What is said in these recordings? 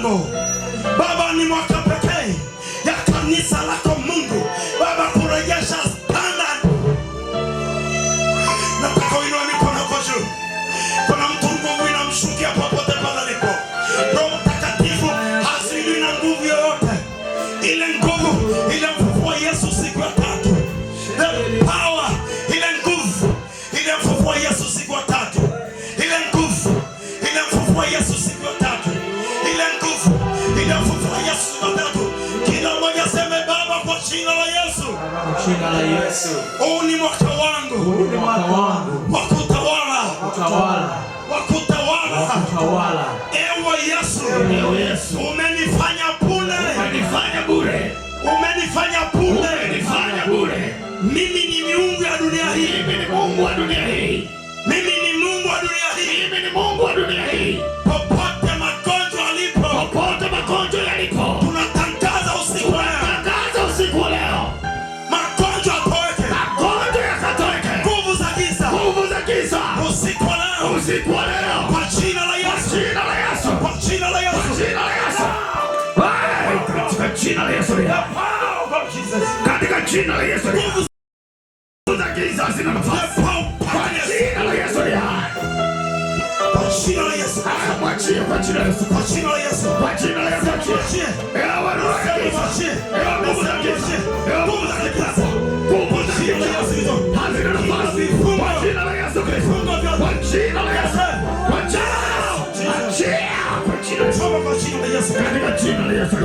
wangu. Baba, ni mwaka pekee ya kanisa lako Mungu. Baba, kurejesha standard. Nataka uinue mikono yako juu. Kuna mtu nguvu inamshukia popote pale alipo. Roho Mtakatifu hazili na nguvu yoyote. Ile nguvu ilimfufua Yesu siku ya tatu. The power, ile nguvu ilimfufua Yesu siku ya tatu. Ile nguvu ilimfufua Yesu siku ya tatu. Ile nguvu ilimfufua Yesu siku ya tatu. Kila mmoja seme Baba, kwa jina la Yesu. Kwa jina la Yesu. Huu ni mwaka wangu. Huu ni mwaka wangu. Wa kutawala. Kutawala. Wa kutawala. Kutawala. Ewe Yesu. Ewe Yesu. Umenifanya bure. Umenifanya bure. Umenifanya bure. Umenifanya bure. Mimi ni miungu ya dunia hii. Mimi ni Mungu wa dunia hii. Mimi ni Mungu wa dunia hii. Mimi ni Mungu wa dunia hii. Popote magonjwa yalipo. Popote magonjwa yalipo. Tunatangaza usiku leo. Tunatangaza usiku leo. Magonjwa yatoweke. Magonjwa yakatoweke. Nguvu za giza. Nguvu za giza. Usiku leo. Usiku leo. Kwa jina la Yesu. Kwa jina la Yesu. Kwa jina la Yesu. Kwa jina la Yesu. Katika jina la Yesu. Katika jina la Yesu. Nguvu za giza zina nafasi. Kwa jina la Yesu. Kwa jina la Yesu. Mwachie kwa jina la Yesu. Kwa jina la Yesu. Kwa jina la Yesu. Mwachie. Ewa roho ya giza. Ewa nguvu za giza. Ewa nguvu za giza. Nguvu za giza. Hazina nafasi. Kwa jina la Yesu Kristo. Kwa jina la Yesu. Kwa jina la Yesu. Achia. Kwa jina la Yesu. Kwa jina la Yesu. Katika jina la Yesu.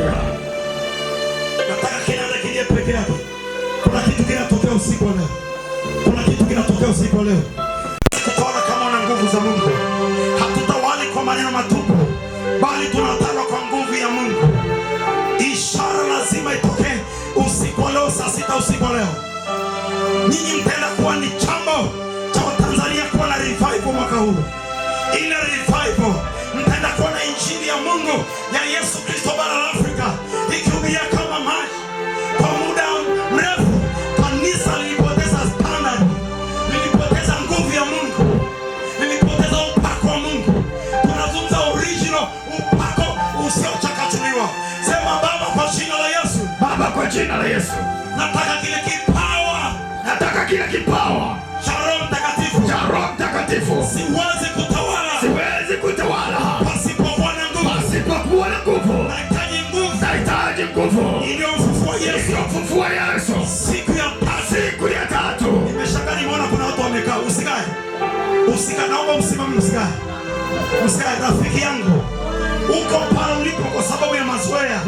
Nataka kinanda kilie peke yake. Kuna kitu kinatokea usiku leo. Kuna kitu kinatokea usiku leo. Tutaona kama una nguvu za Mungu. Hatutawali kwa maneno matupu, bali tunatawala kwa nguvu ya Mungu. Ishara lazima itokee usiku leo, saa 6 usiku leo. Nyinyi mtaenda kuwa ni chambo cha Watanzania kuwa na revival mwaka huu. Ile revival mtaenda kuwa na injili ya Mungu ya Yesu Kristo bara la Afrika ikihubiria kama maji. Kwa muda mrefu kanisa lilipoteza standard, lilipoteza nguvu ya Mungu, lilipoteza upako wa Mungu. Tunazungumza original upako usiochakachuliwa. Sema Baba, kwa jina la Yesu. Baba, kwa jina la Yesu. Nataka kile kipawa. Nataka kile kipawa cha Roho Mtakatifu. Cha Roho Mtakatifu. Siwezi kutawala. Siwezi kutawala pasipokuwa na nguvu. Pasipokuwa na nguvu. Nahitaji nguvu. Nahitaji nguvu. Iliyomfufua Yesu. Iliyomfufua Yesu. Siku ya tatu. Siku ya tatu. Nimeshangaa nimeona kuna watu wamekaa. Usikae. Usikae, naomba msimame, msikae. Msikae rafiki yangu. Uko pale ulipo kwa sababu ya mazoea.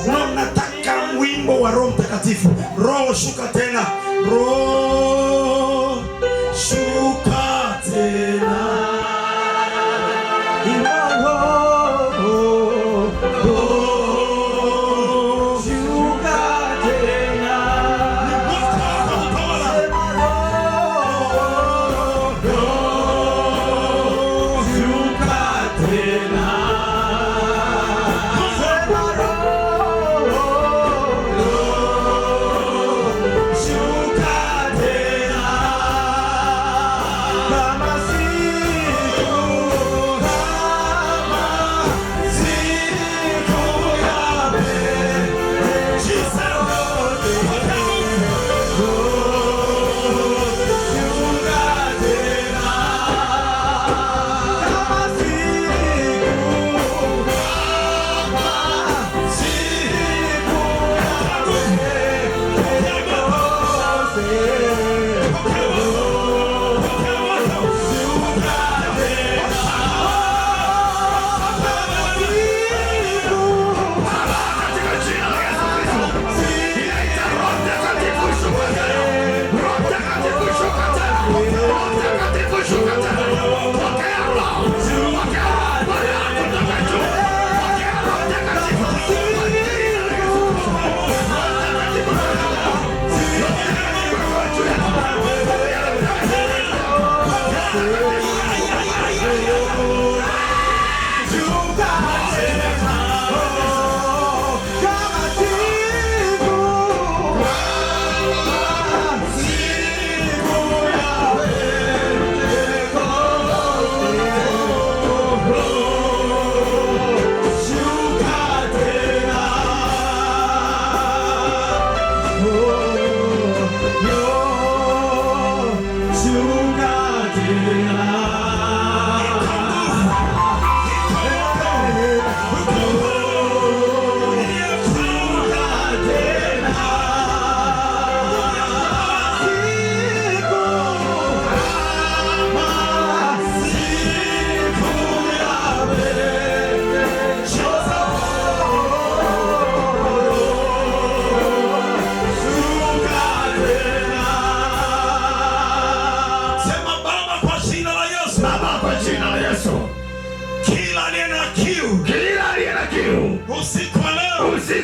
No, nataka wimbo wa Roho Mtakatifu. Roho shuka tena. Roho shuka tena.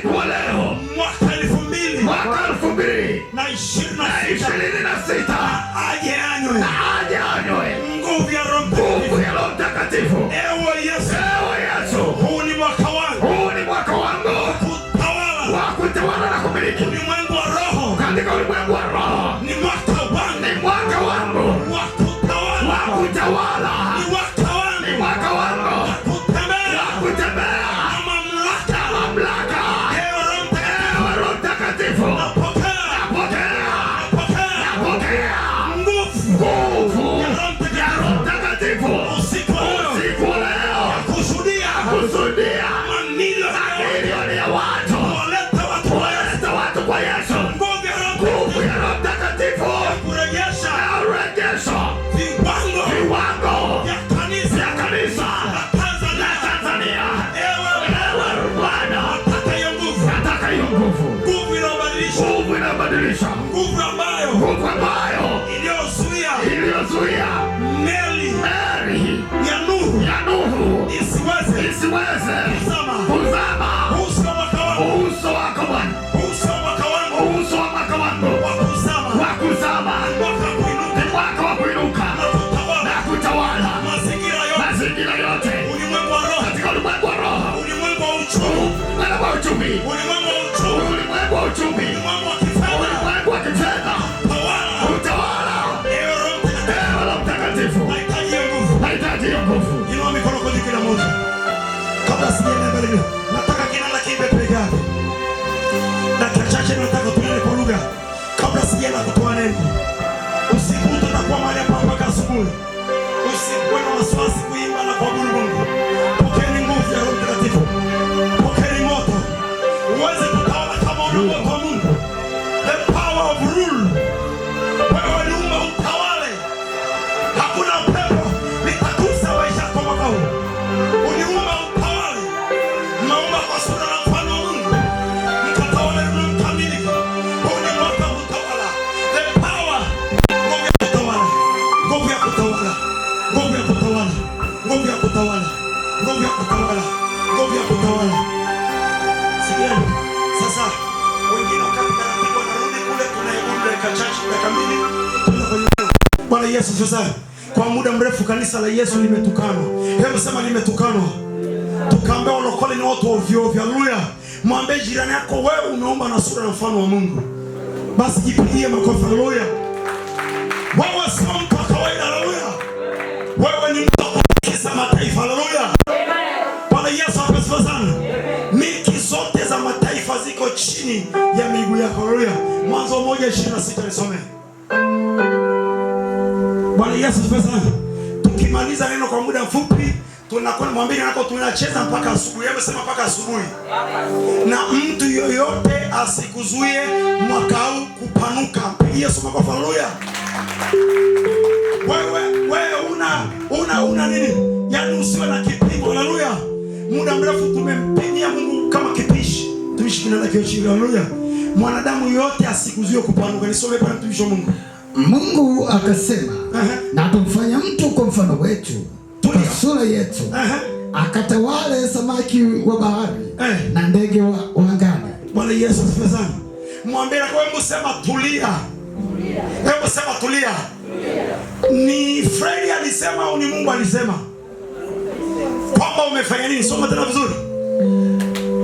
usiku wa leo, mwaka 2026 aje anywe nguvu ya Roho Mtakatifu. Ewe Yesu, huu ni mwaka wangu wa kutawala na kumiliki ulimwengu wa roho. Katika ulimwengu wa roho Ni mwaka wangu wa kutawala. Ni mwaka wangu wa kutembea na mamlaka. Ewe Roho Mtakatifu, napokea nguvu ya Roho Mtakatifu usiku wa leo kusudia mamilioni ya watu kuwaleta watu kwa Yesu. Nguvu ya Roho Mtakatifu kurejesha viwango vya kanisa la Tanzania. Ewe Bwana, nataka hiyo nguvu. Nguvu inabadilisha, nguvu ambayo iliyozuia meli ya Nuhu isiweze kuzama. Uso wako Bwana, uso wa mwaka wangu wa kuzama, ni mwaka wa kuinuka na kutawala mazingira yote, katika ulimwengu wa roho, ulimwengu wa uchumi, ulimwengu wa kifedha, utawala. Ewe Roho Mtakatifu, nahitaji hiyo nguvu. Inua mikono kwa kila mmoja. Kabla sijaenda mbele, nataka kinanda kiimbe peke yake. Dakika chache nataka tunene kwa lugha kabla sijaenda kutoa neno. Usiku tutakuwa mahali hapa mpaka asubuhi. Usikuwe na wasiwasi kuimba na kuabudu Mungu. Pokeeni nguvu ya Roho Mtakatifu. Pokeeni moto. Uweze kutawala kama una moto wa Mungu. The power of rule. Wewe ni utawale. Hakuna pepo litagusa maisha yako mwaka huu. Uliumba utawale. Naomba kwa sura na mfano wa Mungu. Mkatawale na mkamiliki. Huu ni mwaka wa utawala. The power. Nguvu ya kutawala. Sikieni. Sasa wengine wakati taratibu wanarudi kule, tunaenda dakika chache, dakika mbili. Bwana Yesu sasa. Kwa muda mrefu kanisa la Yesu limetukanwa. Hebu sema limetukanwa. Tukaambia walokole ni watu wa ovyo ovyo. Haleluya. Mwambie jirani yako, wewe umeomba na sura na mfano wa Mungu. Basi jipigie makofi. Haleluya. Wewe sio mtu wa kawaida. Haleluya. Wewe ni mtu wa kisa mataifa. Haleluya. Bwana Yesu asifiwe sana. Milki zote za mataifa ziko chini ya miguu yako. Haleluya. Mwanzo 1:26 nisome. Bwana Yesu asifiwe sana. Tukimaliza neno kwa muda mfupi, tunakwenda mwambie nako tunacheza mpaka asubuhi. Hebu sema mpaka asubuhi. Na mtu yoyote asikuzuie mwaka huu kupanuka. Pigie Yesu makofi. Haleluya. Wewe una nini? Yaani usiwe na kipimo. Haleluya. Muda mrefu tumempimia Mungu kama kipishi. Tuishi kinanda kio chini. Haleluya. Mwanadamu yote asikuzuie kupanuka. Nisome pale mtumishi wa Mungu. Mungu akasema, na tumfanye mtu kwa mfano wetu, kwa sura yetu, akatawale samaki wa bahari na ndege wa angani. Bwana Yesu asifiwe sana. Mwambie na hebu sema tulia. Hebu sema tulia. Ni Fred alisema au ni Mungu alisema? Kwamba umefanya nini? Soma tena vizuri.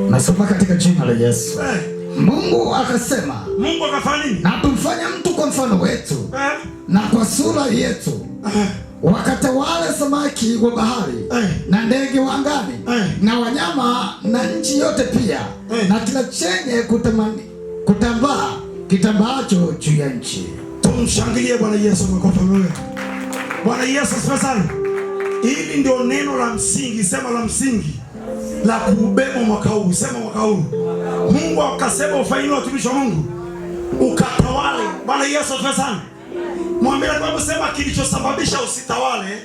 Nasoma katika jina la Yesu. Mungu akasema, Mungu akafanya nini? na tumfanye mtu kwa mfano wetu na kwa sura yetu, wakatawale samaki wa bahari na ndege wa angani na wanyama na nchi yote pia na kila chenye kutambaa kitambaacho juu ya nchi. Tumshangilie Bwana Yesu makofi. Bwana Yesu asifiwe sana. Hili ndio neno la msingi, sema la msingi la kubeba mwaka huu. Sema mwaka huu Mungu akasema ufanye watumishi wa Mungu ukatawale. Bwana Yesu asifiwe sana. Mwambie kwa sema kilichosababisha usitawale.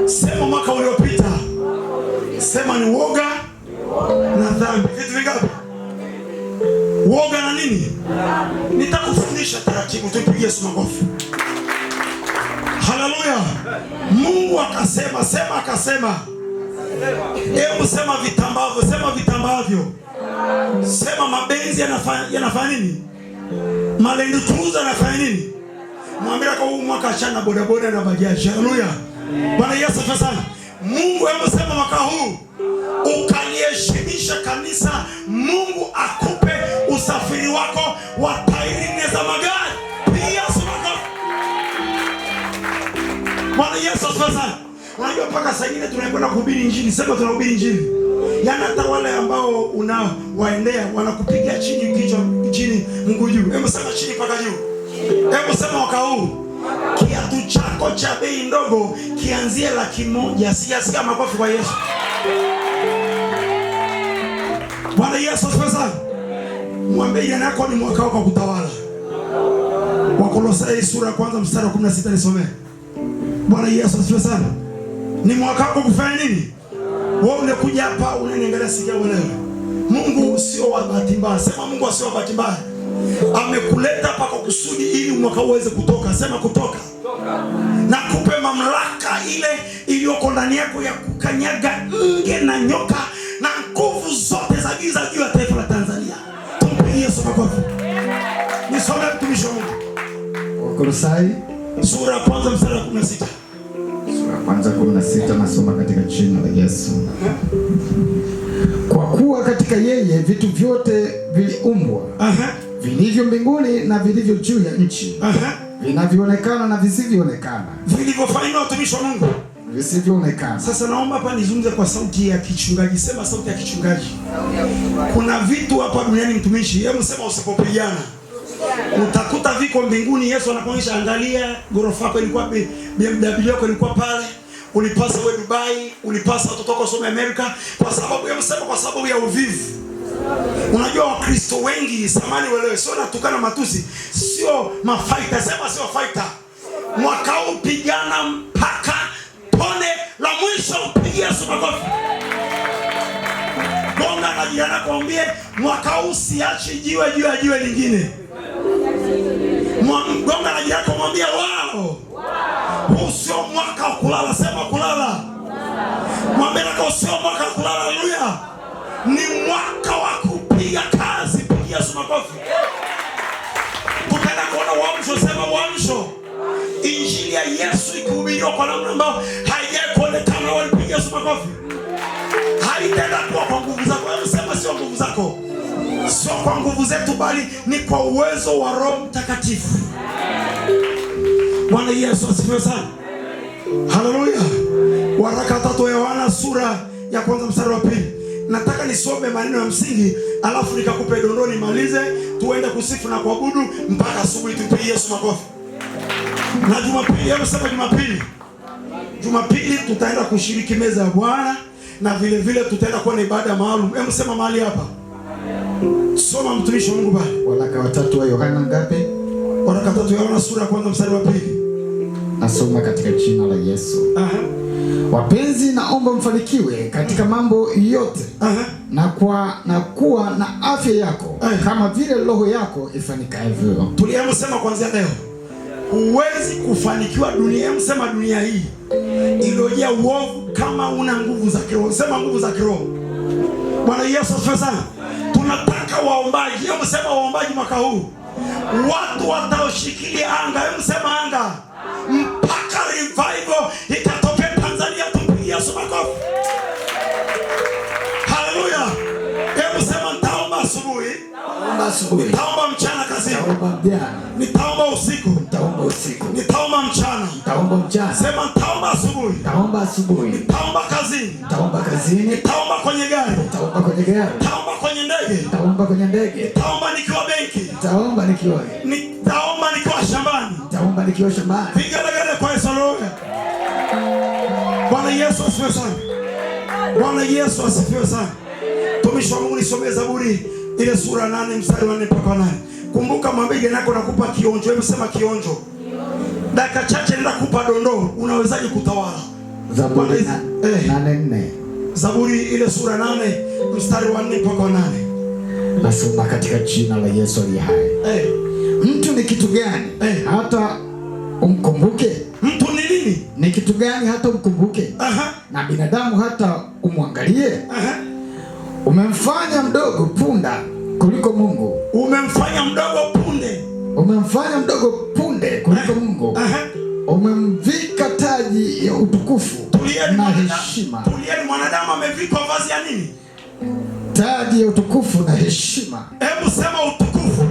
Sema mwaka uliopita. Sema ni woga na dhambi. Vitu vingapi? Woga na nini? Nitakufundisha taratibu. Tupigie Yesu makofi. Haleluya. Mungu akasema, sema akasema. Hebu sema vitambavyo, sema vitambavyo. Sema mabenzi yanafanya nini? Land Cruiser yanafanya nini? Mwambie kwa huu mwaka achana bodaboda na bajaji. Haleluya. Bwana Yesu asifiwe sana. Mungu amesema mwaka huu ukaliheshimisha kanisa, Mungu akupe usafiri wako wa tairi nne za magari. Pia sema Bwana Yesu asifiwe sana. Unajua mpaka saa nyingine tunakwenda kuhubiri injili, sema tunahubiri injili. Yaani hata wale ambao unawaendea wanakupigia chini kichwa chini mguu juu. Hebu sema chini mpaka juu. Hebu sema mwaka huu kiatu chako cha bei ndogo kianzie 100,000. Sijasikia makofi kwa Yesu. Bwana Yesu asifiwe sana. Mwambie jana yako ni mwaka wako kutawala. Wakolosai sura ya 1 mstari wa 16 nisomee. Bwana Yesu asifiwe sana. Ni mwaka wako kufanya nini? Wewe unakuja hapa unaniangalia sikia wewe. Mungu sio wa bahati mbaya. Sema Mungu sio wa bahati mbaya. Amekuleta hapa kwa kusudi ili mwaka uweze kutoka. Sema kutoka. Na kupe mamlaka ile iliyoko ndani yako ya kukanyaga nge na nyoka na nguvu zote za giza juu ya taifa la Tanzania. Tumpigie Yesu makofi. Nisome mtumishi wa Mungu. Wakolosai sura ya 1 mstari wa 16. Sura ya 1:16 nasoma katika jina la Yesu. Kwa kuwa katika yeye vitu vyote viliumbwa. Vilivyo mbinguni na vilivyo juu ya nchi. Vinavyoonekana na visivyoonekana. Vilivyofanywa utumishi wa Mungu. Visivyoonekana. Sasa naomba hapa nizungumze kwa sauti ya kichungaji. Sema sauti ya kichungaji. Kuna vitu hapa duniani mtumishi, hebu sema usipopigana. Utakuta viko mbinguni. Yesu anakuonyesha, angalia gorofa yako ilikuwa BMW yako ilikuwa pale. Ulipasa wewe Dubai, ulipasa watoto wako wasome Amerika kwa sababu ya msemo, kwa sababu ya uvivu. Unajua Wakristo wengi samani walewe, sio natukana matusi, sio mafighter, sema sio fighter. Mwaka huu pigana mpaka tone la mwisho, pigia Yesu makofi. Gonga na jirani akwambie mwaka huu siachi jiwe juu ya jiwe lingine. Gonga na jirani akwambie wao. Huu sio mwaka wa kulala, sema kulala. Mwambie nako sio mwaka wa kulala, haleluya. Ni mwaka wa kupiga kazi, pigia Yesu makofi. Tutaenda kuona uamsho, sema uamsho. Injili ya Yesu ikihubiriwa kwa namna ambayo haijawahi kuonekana, walipigia Yesu makofi. Haitaenda kuwa kwa nguvu zako, sema sio nguvu zako. Sio kwa nguvu zetu bali ni kwa uwezo wa Roho Mtakatifu. Bwana Yesu asifiwe sana. Haleluya. Waraka 3 Yohana sura ya 1 mstari wa 2. Nataka nisome maneno ya msingi alafu nikakupe dondoo nimalize, tuende kusifu na kuabudu mpaka asubuhi. Tupigie Yesu makofi. Na Jumapili, hebu sema Jumapili. Jumapili tutaenda kushiriki meza ya Bwana na vile vile tutaenda kuwa na ibada maalum. Hebu sema mahali hapa. Soma mtumishi wa Mungu bali. Waraka wa 3 wa Yohana ngapi? Waraka 3 Yohana sura ya 1 mstari wa 2. Nasoma katika jina la Yesu. Wapenzi, naomba mfanikiwe katika mambo yote. Na kuwa na afya yako kama vile roho yako ifanikavyo. Tuliamsema kuanzia leo, huwezi kufanikiwa dunia, msema dunia hii iliyojaa uovu kama una nguvu za kiroho. Sema nguvu za kiroho. Bwana Yesu asifiwe sana. Tunataka waombaji, hebu sema waombaji mwaka huu. Watu wataoshikilia anga, hebu sema anga. Mpaka revival ikatokea Tanzania, tupigie Yesu makofi. Haleluya. Hebu sema nitaomba asubuhi. Nitaomba mchana kazini. Nitaomba usiku. Nitaomba mchana. Sema nitaomba asubuhi. Nitaomba kazini. Nitaomba kwenye gari. Nitaomba kwenye ndege. Nitaomba nikiwa benki. Nitaomba nikiwa shambani. Piga legele kwa Yesu. Bwana Yesu asifiwe sana. Bwana Yesu asifiwe sana. Tumishi wa Mungu nisomee Zaburi ile sura 8 mstari wa 4 mpaka 8. Kumbuka mwambie nako nakupa kionjo. Hebu sema kionjo. Dakika chache nenda kupa dondoo. Unawezaje kutawala? Zaburi 8:4. Zaburi ile sura 8 mstari wa 4 mpaka 8. Nasoma katika jina la Yesu aliye hai. Mtu ni kitu gani hata umkumbuke? Mtu ni nini? Ni kitu gani hata umkumbuke? Na binadamu hata umwangalie? Umemfanya mdogo punda kuliko Mungu. Umemfanya mdogo punde. Umemfanya mdogo punde kuliko Mungu. Umemvika taji ya utukufu na heshima. Tulieni, mwanadamu amevikwa vazi ya nini? Taji ya utukufu na heshima. Hebu sema utukufu.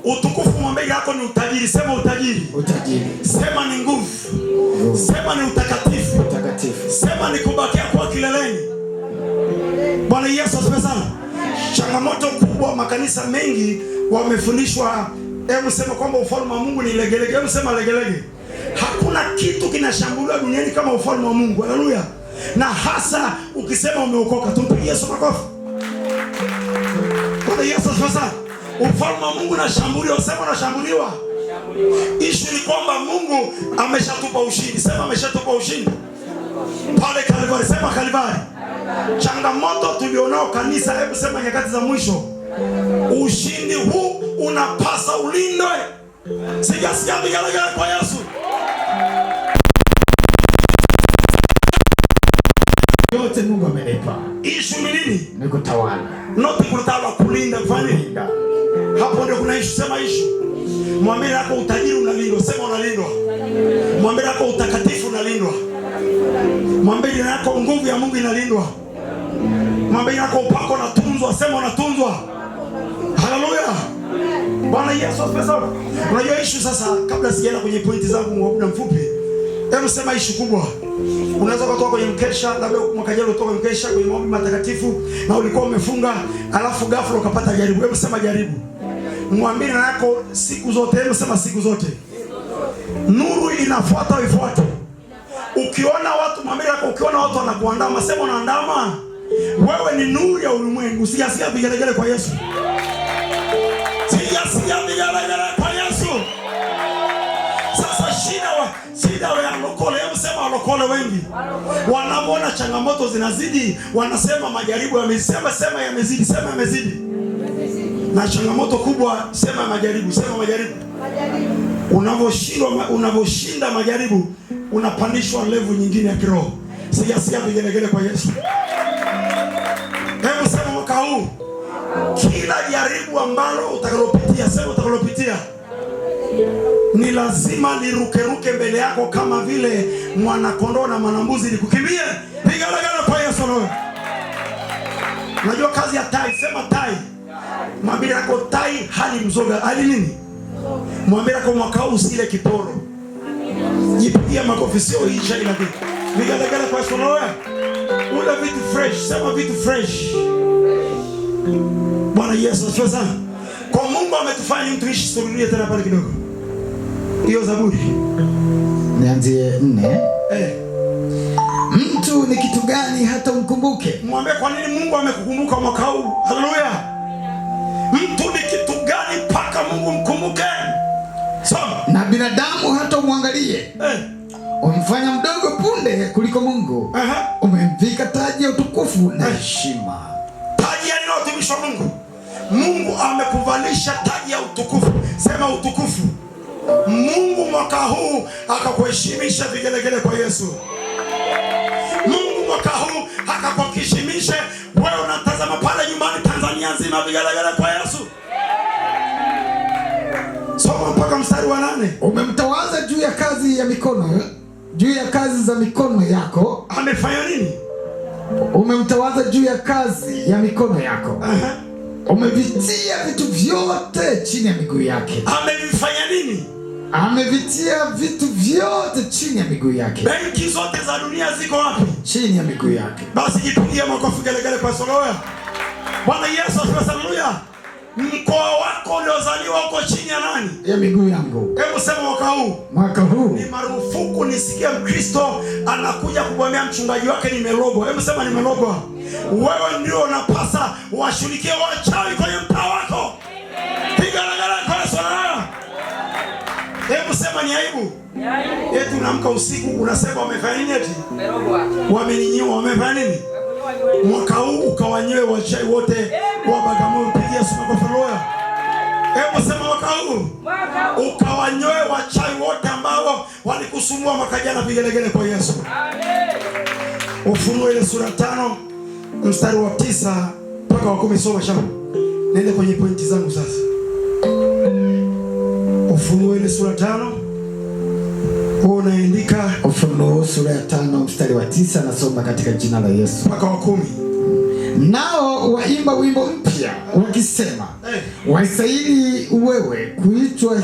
Utukufu mwambie yako ni utajiri. Sema utajiri. Utajiri. Sema ni nguvu. Sema ni utakatifu. Utakatifu. Sema ni kubakia kwa kileleni. Bwana Yesu asifiwe sana. Changamoto kubwa, makanisa mengi wamefundishwa, hebu sema kwamba ufalme wa Mungu ni legelege. Hebu sema legelege. Hakuna kitu kinashambulia duniani kama ufalme wa Mungu. Haleluya. Na hasa ukisema umeokoka, tumpigie Yesu makofi. Bwana Yesu asifiwe sana. Ufalme wa Mungu unashambuliwa. Sema unashambuliwa. Issue ni kwamba Mungu ameshatupa ushindi. Sema ameshatupa ushindi. Pale Kalvari. Sema Kalvari. Changamoto tulionao kanisa, hebu sema nyakati za mwisho, ushindi huu unapasa ulindwe. Sijasikia vigelegele kwa Yesu. Yote Mungu amenipa. Issue ni nini? Ni kutawala. Not kutawala, kulinda. Kulinda. Hapo ndio kuna issue. Sema issue. Mwambie yako utajiri unalindwa. Sema unalindwa. Mwambie yako utakatifu unalindwa. Mwambie yako nguvu ya Mungu inalindwa. Mwambie yako upako unatunzwa. Sema unatunzwa. Haleluya. Bwana Yesu asifiwe sana. Unajua issue sasa, kabla sijaenda kwenye pointi zangu kwa muda mfupi, hebu sema issue kubwa. Unaweza kutoka kwenye mkesha, labda mwaka jana kutoka mkesha kwenye maombi matakatifu na ulikuwa umefunga, alafu ghafla ukapata jaribu. Hebu sema jaribu. Mwambie na yako siku zote, hebu sema siku zote. Nuru inafuata ifuate. Ukiona watu, mwambie yako ukiona watu wanakuandama, sema unaandama. Wewe ni nuru ya ulimwengu. Sijasikia vigelegele kwa Yesu. Sijasikia vigelegele kwa Yesu. Sasa shida ya lokole, hebu sema walokole wengi wanapoona changamoto zinazidi, wanasema majaribu yamezidi. Sema yamezidi. Sema yamezidi. Na changamoto kubwa, sema majaribu. Sema majaribu. Unavyoshinda majaribu, unapandishwa level nyingine ya kiroho. Sijasikia vigelegele kwa Yesu. Hebu sema mwaka huu, kila jaribu ambalo utakalopitia, sema utakalopitia, ni lazima lirukeruke mbele yako kama vile mwanakondoo na mwanambuzi likukimbie. Vigelegele kwa Yesu. Unajua kazi ya tai. Sema tai. Mwambie yako tai hali mzoga. Hali nini? Mwambie yako mwaka huu usile kiporo. Jipigia makofi, sio isha ila vitu. Vigelegele kwa Yesu. Ula vitu fresh. Sema vitu fresh. Bwana Yesu asifiwe sana. Kwa Mungu ametufanya mtu ishi. Surudia tena pale kidogo. Hiyo Zaburi. Nianzie 4. Mtu ni kitu gani hata umkumbuke? Mwambie kwa nini Mungu amekukumbuka mwaka huu. Haleluya. Mtu ni kitu gani mpaka Mungu mkumbuke? Soma. Na binadamu hata umwangalie. Umemfanya mdogo punde kuliko Mungu. Umemvika taji ya utukufu na heshima. Taji ya nini? Utumishi wa Mungu. Mungu amekuvalisha taji ya utukufu. Sema utukufu. Mungu mwaka huu akakuheshimisha. Vigelegele kwa Yesu. Mungu mwaka huu akakuheshimisha. Wewe unatazama pale nyumbani Tanzania nzima. Vigelegele kwa Yesu. Soma mpaka mstari wa 8. Umemtawaza juu ya kazi ya mikono, juu ya kazi za mikono yako. Amefanya nini? Umemtawaza juu ya kazi ya mikono yako. Umevitia vitu vyote chini ya miguu yake. Amevifanya nini? Amevitia vitu vyote chini ya miguu yake. Benki zote za dunia ziko wapi? Chini ya miguu yake. Basi jipigie makofi gelegele kwa Soloya. Bwana Yesu asifiwe. Haleluya. Mkoa wako uliozaliwa uko chini ya nani? Ya miguu yangu. Hebu sema mwaka huu ni marufuku nisikie Mkristo anakuja kumwambia mchungaji wake nimelogwa. Hebu sema nimelogwa. Wewe ndio unapasa washughulikie wachawi kwenye mtaa wako. Piga ngara kwa Soloya. Hebu sema ni aibu. Eti unaamka usiku unasema wamefanya nini eti? Wameninyoa. Wamefanya nini? Mwaka huu ukawanyoe wachawi wote wa Bagamoyo. Pigia Yesu makofi. Hebu sema mwaka huu ukawanyoe wachawi wote ambao walikusumbua mwaka jana. Vigelegele kwa Yesu. Ufunuo ile sura 5 mstari wa 9 mpaka wa 10. Soma shamba. Nenda kwenye pointi zangu sasa. Ufunuo ile sura 5. Unaandika Ufunuo sura ya 5 mstari wa 9, nasoma katika jina la Yesu. Mpaka wa 10. Nao waimba wimbo mpya wakisema, wastahili wewe kuitwa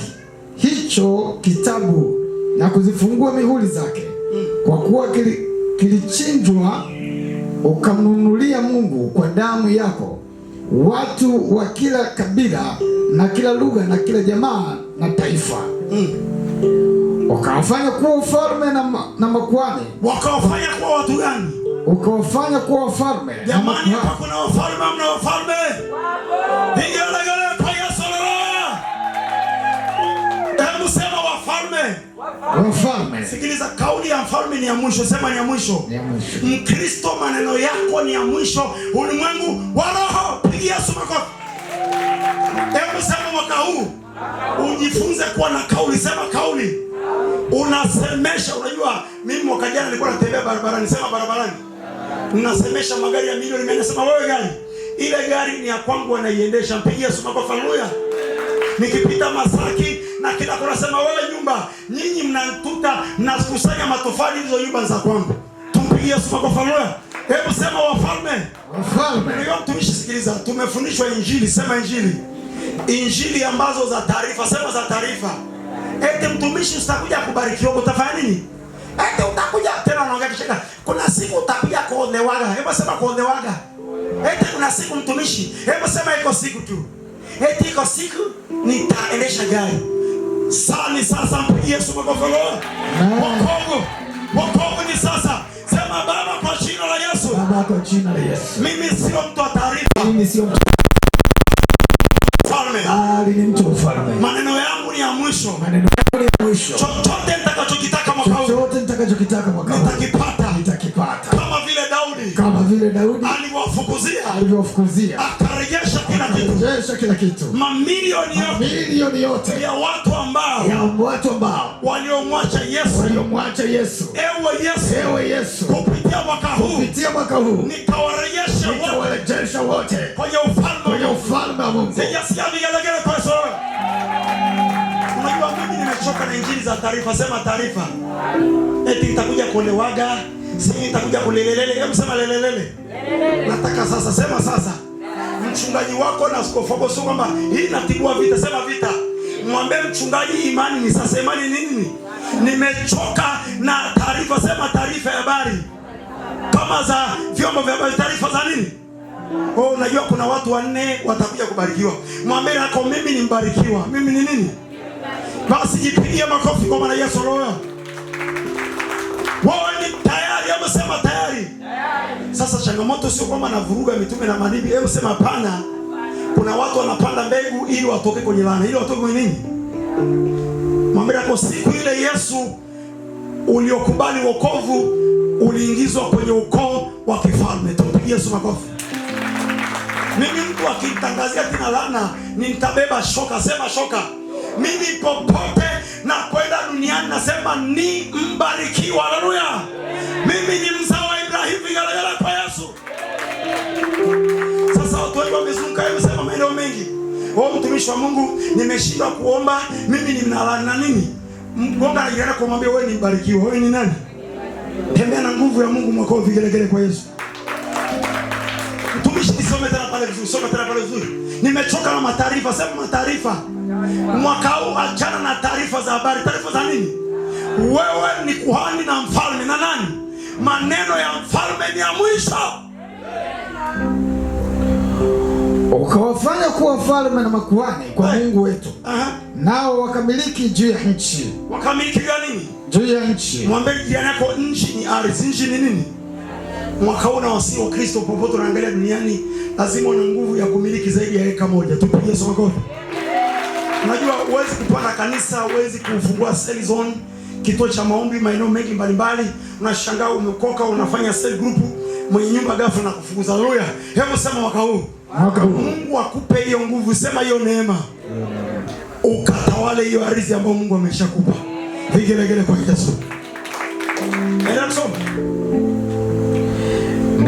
hicho kitabu na kuzifungua mihuri zake, kwa kuwa kilichinjwa ukamnunulia Mungu kwa damu yako watu wa kila kabila na kila lugha na kila jamaa na taifa. Ukawafanya kuwa ufalme na makuhani. Wakawafanya kuwa watu gani? Ukawafanya kuwa wafalme. Jamani, hapa kuna wafalme, mna wafalme. Vigelegele kwa Yesu. Hebu sema wafalme. Wafalme. Sikiliza, kauli ya mfalme ni ya mwisho. Sema ni ya mwisho. Mkristo, maneno yako ni ya mwisho. Ulimwengu wa roho, pigia Yesu makofi. Hebu sema mwaka huu ujifunze kuwa na kauli. Sema kauli. Unasemesha. Unajua mimi mwaka jana nilikuwa natembea barabarani. Sema barabarani. Nasemesha magari ya milioni. Mimi nasema wewe gari, ile gari ni ya kwangu, anaiendesha. Mpigie Yesu makofi. Haleluya. Nikipita Masaki na kila kuna sema wewe nyumba, nyinyi mnatuta mnakusanya matofali, hizo nyumba za kwangu. Tumpigie Yesu makofi. Haleluya. Hebu sema wafalme. Wafalme. Ndio mtumishi, sikiliza. Tumefundishwa injili. Sema injili. Injili ambazo za taarifa. Sema za taarifa. Eti mtumishi utakuja kubarikiwa, utafanya nini? Eti utakuja tena unaongea kishaka. Kuna siku utakuja kuolewaga. Hebu sema kuolewaga. Eti kuna siku mtumishi. Hebu sema iko siku tu. Eti iko siku nitaendesha gari. Sasa mpigie Yesu makofi. Wokovu ni sasa. Sema Baba kwa jina la Yesu. Baba kwa jina la Yesu. Mimi sio mtu wa taarifa. Mimi sio mtu mfalme. Bali ni mtu mfalme. Maneno yangu ni ya mwisho. Maneno yangu ni ya mwisho. Chochote nitakachokitaka mwaka huu. Chochote nitakachokitaka mwaka huu. Nitakipata. Nitakipata. Kama vile Daudi. Kama vile Daudi alivyowafukuzia. Akarejesha kila kitu. Akarejesha kila kitu. Mamilioni yote ya watu ambao waliomwacha Yesu. Ewe Yesu. Kupitia mwaka huu. Nikawarejesha wote kwenye ufalme wa Mungu. Sijasikia vigelegele kwa Yesu. Unajua mimi nimechoka na injili za taarifa. Sema taarifa. Eti nitakuja kuolewaga, sisi nitakuja kulelelele. Hebu sema lelelele. Nataka sasa, sema sasa. Mchungaji wako na askofu wako sio kwamba hii inatibua vita. Sema vita. Mwambie mchungaji, imani ni sasa. Imani nini? Nimechoka na taarifa. Sema taarifa ya habari. Kama za vyombo vya habari, taarifa za nini? Unajua kuna watu 4 watakuja kubarikiwa. Mwambie nako mimi ni mbarikiwa. Mimi ni nini? Basi jipigie makofi kwa maana Yesu roho. Wewe ni tayari? Hebu sema tayari. Sasa changamoto sio kwamba navuruga mitume na manabii. Hebu sema hapana. Kuna watu wanapanda mbegu ili watoke kwenye laana. Ili watoke kwenye nini? Mwambie nako siku ile Yesu uliokubali wokovu uliingizwa kwenye ukoo wa kifalme. Tumpigie Yesu makofi. Mimi mtu akitangazia tena laana, nitabeba shoka. Sema shoka. Mimi popote na kwenda duniani nasema ni mbarikiwa. Haleluya. Mimi ni mzao wa Ibrahimu. Vigelegele kwa Yesu. Sasa watu wengi wamezunguka. Hebu sema maeneo mengi. Mtumishi wa Mungu, nimeshindwa kuomba. Mimi ni mnalani na nini? Mungu anajiana kumwambia wewe ni mbarikiwa. Wewe ni nani? Tembea na nguvu ya Mungu mwaka huu. Vigelegele kwa Yesu. Mtumishi, nisome tena pale vizuri. Soma tena pale vizuri. Nimechoka na mataarifa. Sema mataarifa. Mwaka huu achana na taarifa za habari. Taarifa za nini? Wewe ni kuhani na mfalme na nani? Maneno ya mfalme ni ya mwisho. Ukawafanya kuwa wafalme na makuhani kwa Mungu wetu. Nao wakamiliki juu ya nchi. Wakamiliki juu ya nini? Juu ya nchi. Mwambie jirani yako, nchi ni ardhi. Nchi ni nini? Mwaka huu na wasii wa Kristo popote unaangalia duniani, lazima una nguvu ya kumiliki zaidi ya eka moja. Tupigie Yesu makofi. Unajua huwezi kupanda kanisa, huwezi kufungua cell zone, kituo cha maombi maeneo mengi mbalimbali. Unashangaa umekoka unafanya cell group, mwenye nyumba ghafla na kufukuza. Haleluya. Hebu sema mwaka huu. Mungu akupe hiyo nguvu. Sema hiyo neema. Ukatawale hiyo ardhi ambayo Mungu ameshakupa. Vigelegele kwa Yesu.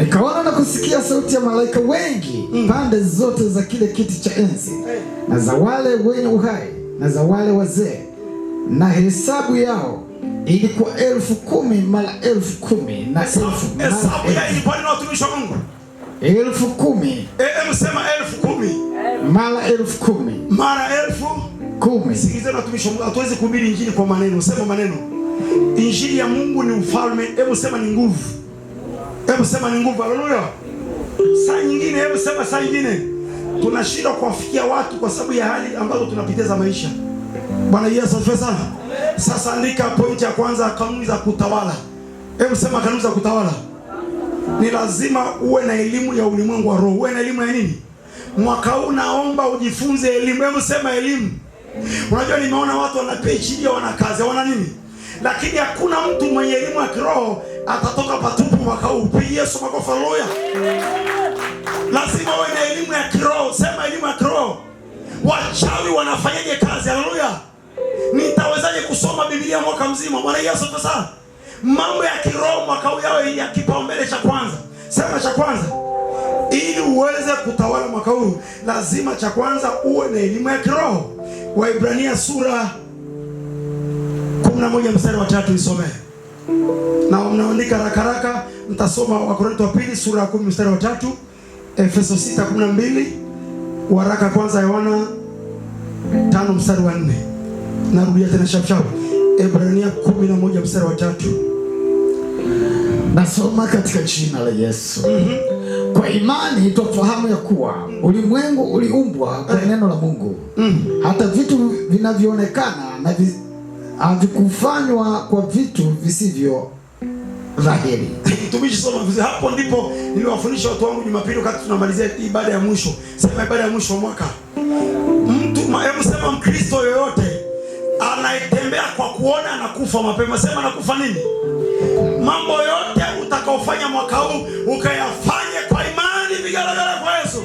Nikaona na kusikia sauti ya malaika wengi pande zote za kile kiti cha enzi na za wale wenye uhai na za wale wazee, na hesabu yao ilikuwa 10,000 mara 10,000 na 10,000. Hesabu ya ilikuwa ni watumishi wa Mungu 10,000. Msema 10,000 mara 10,000 mara 10,000. Sikiliza watumishi wa Mungu, hatuwezi kuhubiri injili kwa maneno. Sema maneno. Injili ya Mungu ni ufalme. Hebu sema ni nguvu. Hebu sema ni nguvu. Haleluya. Saa nyingine, hebu sema saa nyingine tunashindwa kuwafikia watu kwa sababu ya hali ambazo tunapoteza maisha. Bwana Yesu asifiwe sana. Sasa andika pointi ya kwanza, kanuni za kutawala. Hebu sema kanuni za kutawala. Ni lazima uwe na elimu ya ulimwengu wa roho. Uwe na elimu ya nini? Mwaka huu naomba ujifunze elimu. Hebu sema elimu. Unajua nimeona watu wana PhD wana kazi, wana nini? Lakini hakuna mtu mwenye elimu ya kiroho atatoka patupu mwaka huu. Pigie Yesu makofi. Haleluya. Lazima uwe na elimu ya kiroho. Sema elimu ya kiroho. Wachawi wanafanyaje kazi? Haleluya. Nitawezaje kusoma Biblia mwaka mzima? Bwana Yesu asifiwe sana. Mambo ya kiroho mwaka huu yawe ya kipaumbele cha kwanza. Sema cha kwanza. Ili uweze kutawala mwaka huu, lazima cha kwanza uwe na elimu ya kiroho. Waibrania sura 11 mstari wa 3 isome. Na mnaandika haraka, mtasoma Wakorintho wa pili sura ya 10 mstari wa 3, Efeso 6:12, waraka kwanza Yohana 5 mstari wa 4. Narudia tena shapshap. Waebrania 11 mstari wa 3. Nasoma katika jina la Yesu. Kwa imani tufahamu ya kuwa ulimwengu uliumbwa kwa neno la Mungu. Hata vitu vinavyoonekana na havikufanywa kwa vitu visivyo dhahiri. Mtumishi soma vizuri. Hapo ndipo niliwafundisha watu wangu Jumapili wakati tunamalizia ibada ya mwisho. Sema ibada ya mwisho wa mwaka. Hebu sema Mkristo yoyote anayetembea kwa kuona anakufa mapema. Sema anakufa nini? Mambo yote utakaofanya mwaka huu ukayafanye kwa imani. Vigelegele kwa Yesu.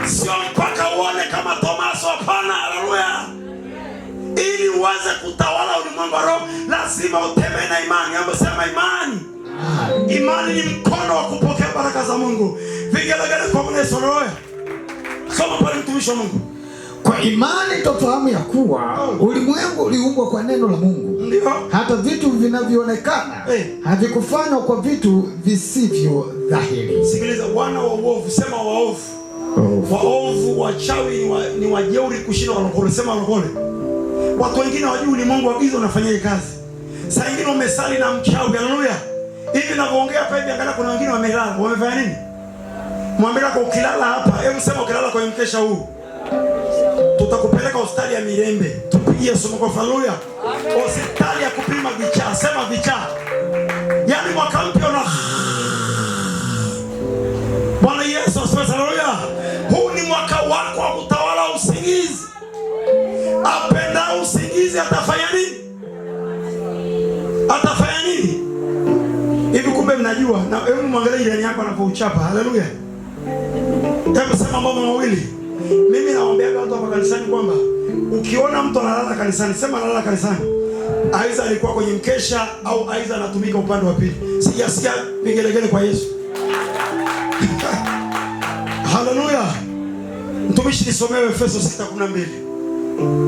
Sio mpaka uone kama Tomaso. Hapana. Haleluya. Ili uweze kutawala ulimwengu wa roho, lazima utembee na imani. Hebu sema imani. Imani ni mkono wa kupokea baraka za Mungu. Vigelegele kwa Yesu. Haleluya. Soma pale mtumishi wa Mungu. Kwa imani tufahamu ya kuwa ulimwengu uliumbwa kwa neno la Mungu. Ndio. Hata vitu vinavyoonekana havikufanywa kwa vitu visivyo dhahiri. Sikiliza, wana wa uovu, sema waovu. Waovu, wachawi ni wajeuri kushinda walokole. Sema walokole. Watu wengine wajui ulimwengu wa giza unafanyaje kazi. Saa nyingine umesali na mchawi. Haleluya. Hivi ninavyoongea hapa hivi, angalia kuna wengine wamelala. Wamefanya nini? Mwambie kwa ukilala hapa, hebu sema ukilala kwa mkesha huu, tutakupeleka hospitali ya Mirembe. Tupigie Yesu makofi. Haleluya. Hospitali ya kupima vichaa. Sema vichaa. Yaani mwaka mpya una Bwana Yesu asifiwe. Haleluya. Huu ni mwaka wako wa kutawala usingizi. Apenda usingizi atafanya nini? Atafanya nini? Hivi kumbe mnajua, na hebu mwangalie jirani yako anapouchapa. Haleluya. Hebu sema mambo mawili. Mimi nawaambia watu hapa kanisani kwamba ukiona mtu analala kanisani, sema analala kanisani. Aiza alikuwa kwenye mkesha au aiza anatumika upande wa pili. Sijasikia vigelegele kwa Yesu. Haleluya. Mtumishi nisomewe Efeso 6:12.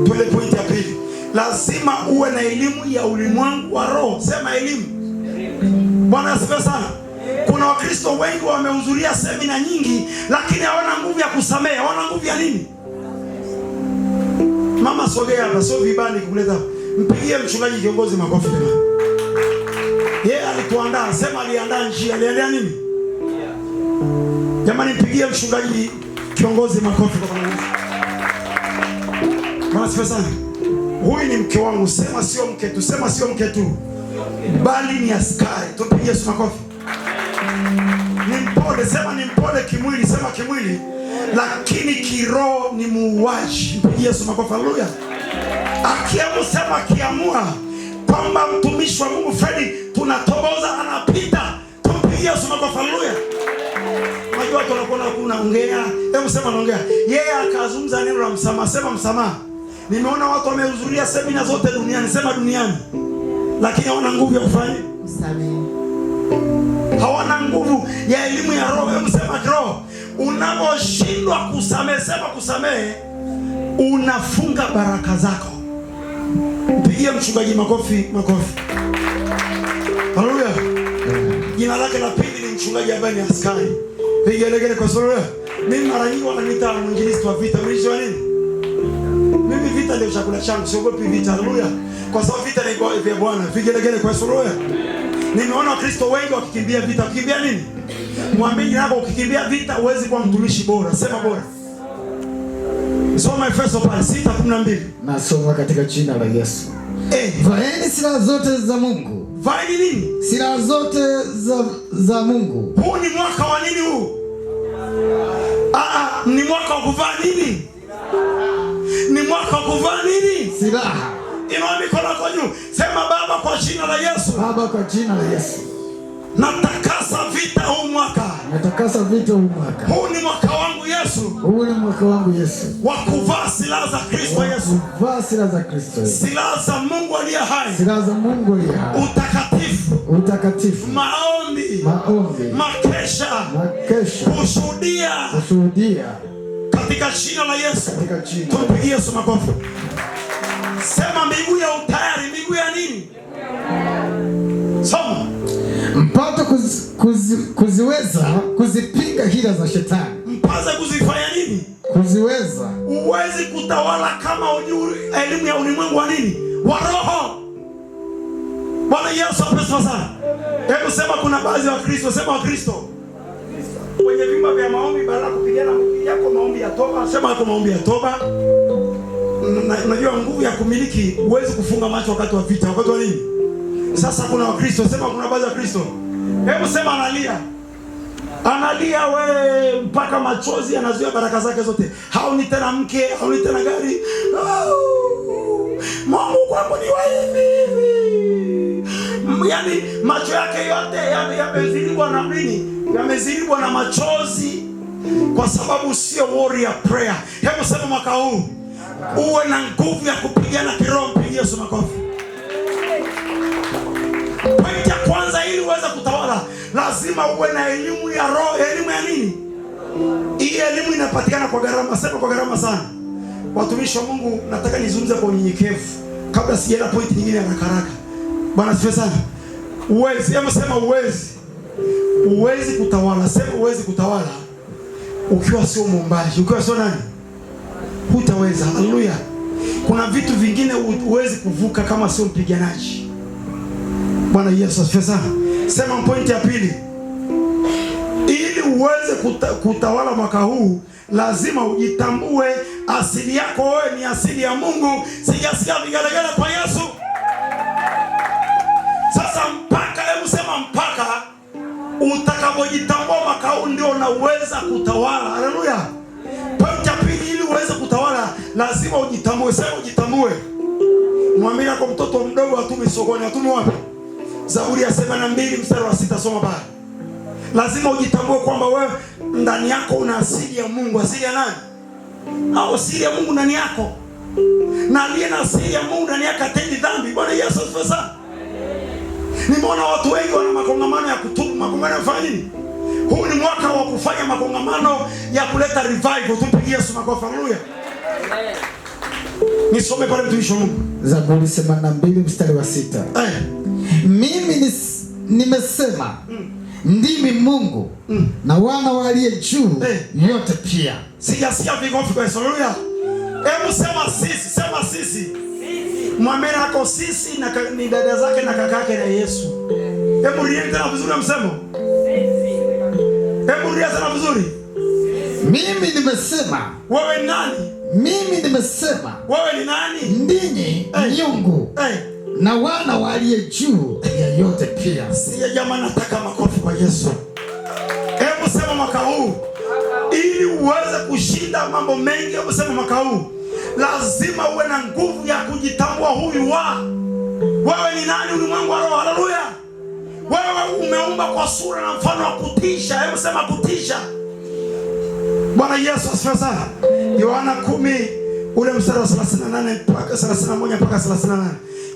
Tuele pointi ya pili. Lazima uwe na elimu ya ulimwengu wa roho. Sema elimu. Bwana asifiwe sana. Kuna Wakristo wengi wamehudhuria semina nyingi lakini hawana nguvu ya kusamehe. Hawana nguvu ya nini? Mama sogea hapa, sio vibani kuleta. Mpigie mchungaji kiongozi makofi jamani. Yeye alituandaa, sema aliandaa njia. Aliandaa nini? Jamani mpigie mchungaji kiongozi makofi kwa Bwana. Bwana asifiwe sana. Huyu ni mke wangu. Sema sio mke tu. Sema sio mke tu, bali ni askari. Tupigie Yesu makofi. Ni mpole. Sema ni mpole kimwili. Sema kimwili, lakini kiroho ni muuaji. Mpigie Yesu makofi. Haleluya. Akiamua, sema akiamua kwamba mtumishi wa Mungu Fredi tunatoboza anapita, tumpigie Yesu makofi. Haleluya. Unajua watu wanakuona unaongea, hebu sema naongea. Yeye akazungumza neno la msamaha. Sema msamaha. Nimeona watu wamehudhuria semina zote duniani. Sema duniani, lakini hawana nguvu ya kufanya msamaha. hawana nguvu ya elimu ya roho. Hebu sema kiroho. Unaposhindwa kusamehe, sema kusamehe, unafunga baraka zako. Mpigie mchungaji makofi, makofi. Haleluya. Jina lake la pili ni mchungaji ambaye ni askari. Vigelegele kwa sababu mimi mara nyingi wananiita mwinjilisti wa vita. Mwisho nini? Mimi vita ndio chakula changu, siogopi vita. Haleluya. Kwa sababu vita ni vya Bwana. Vigelegele kwa sababu nimeona Wakristo wengi wakikimbia vita. Kukimbia nini? Mwambie nako ukikimbia vita huwezi kuwa mtumishi bora. Sema bora. Soma Efeso pale 6:12. Nasoma katika jina la Yesu. Vaeni silaha zote za Mungu. Vaeni nini? Silaha zote za Mungu. Huu ni mwaka wa nini huu? Ni mwaka wa kuvaa nini? Ni mwaka wa kuvaa nini? Silaha. Inua mikono yako juu. Sema Baba, kwa jina la Yesu. Baba, kwa jina la Yesu. Natakasa vita huu mwaka. Natakasa vita huu mwaka. Huu ni mwaka wangu Yesu. Huu ni mwaka wangu Yesu. Wa kuvaa silaha za Kristo Yesu. Kuvaa silaha za Kristo Yesu. Silaha za Mungu aliye hai. Silaha za Mungu aliye hai. Utakatifu. Utakatifu. Maombi. Maombi. Makesha. Makesha. Kushuhudia. Kushuhudia. Katika jina la Yesu. Katika jina. Tumpigie Yesu makofi. Sema miguu ya utayari. Miguu ya nini? Soma. Mpate kuziweza kuzipinga hila za shetani. Mpate kuzifanya nini? Kuziweza. Uwezi kutawala kama hujui elimu ya ulimwengu wa nini? Wa roho. Bwana Yesu asifiwe sana. Hebu sema kuna baadhi ya Wakristo, sema Wakristo. Kwenye vyumba vya maombi baada ya kupigana yako maombi ya toba, sema yako maombi ya toba. Unajua nguvu ya kumiliki, uwezi kufunga macho wakati wa vita, wakati wa nini? Sasa kuna Wakristo, sema kuna baadhi ya Wakristo. Hebu sema analia. Analia we mpaka machozi yanazuia baraka zake zote. Hauni tena mke, hauni tena gari. Mungu kwangu ni wa hivi. Yaani macho yake yote yamezilibwa na nini? Yamezilibwa na machozi kwa sababu sio warrior prayer. Hebu sema mwaka huu uwe na nguvu ya kupigana kiroho. Mpigie Yesu makofi. Pointi ya kwanza, ili uweze kutawala lazima uwe na elimu ya roho. Elimu ya nini? Hii elimu inapatikana kwa gharama. Sema kwa gharama sana. Watumishi wa Mungu, nataka nizungumze kwa unyenyekevu kabla sijaenda pointi nyingine ya haraka. Bwana asifiwe sana. Uwezi, hebu sema uwezi. Uwezi kutawala. Sema uwezi kutawala ukiwa sio muombaji, ukiwa sio nani? Hutaweza. Haleluya. Kuna vitu vingine uwezi kuvuka kama sio mpiganaji. Bwana Yesu asifiwe sana. Sema pointi ya pili. Ili uweze kutawala mwaka huu lazima ujitambue asili yako. Wewe ni asili ya Mungu. Sijasikia vigelegele kwa Yesu. Sasa mpaka, hebu sema mpaka utakapojitambua mwaka huu ndio unaweza kutawala. Haleluya. Pointi ya pili, ili uweze kutawala lazima ujitambue. Sema ujitambue. Mwambie kwa mtoto mdogo atume sokoni, atume wapi? Zaburi ya 72 mstari wa 6, soma pale. Lazima ujitambue kwamba wewe ndani yako una asili ya Mungu. Asili ya nani? Au asili ya Mungu ndani yako. Na aliye na asili ya Mungu ndani yake hatendi dhambi. Bwana Yesu asifiwe sana. Nimeona watu wengi wana makongamano ya kutubu. Makongamano ya kufanya nini? Huu ni mwaka wa kufanya makongamano ya kuleta revival. Tupigie Yesu makofi. Haleluya. Nisome pale mtumishi wa Mungu. Zaburi 82 mstari wa 6. Mimi nimesema ndimi Mungu na wana wa aliye juu yote pia. Sijasikia vigofi kwa Yesu. Haleluya. Hebu sema sisi, sema sisi. Mwambie nako sisi na ni dada zake na kakake na Yesu. Hebu rudia tena vizuri msemo. Hebu rudia tena vizuri. Mimi nimesema. Wewe nani? Mimi nimesema. Wewe ni nani? Ndinyi Mungu na wana wa aliye juu ya yote pia. Siya jamaa, nataka makofi kwa Yesu. Hebu sema mwaka huu ili uweze kushinda mambo mengi. Hebu sema mwaka huu lazima uwe na nguvu ya kujitambua huyu wa. Wewe ni nani ulimwengu wa roho. Haleluya. Wewe umeumba kwa sura na mfano wa kutisha. Hebu sema kutisha. Bwana Yesu asifiwe sana. Yohana 10 ule mstari wa 38 mpaka 31 mpaka 38.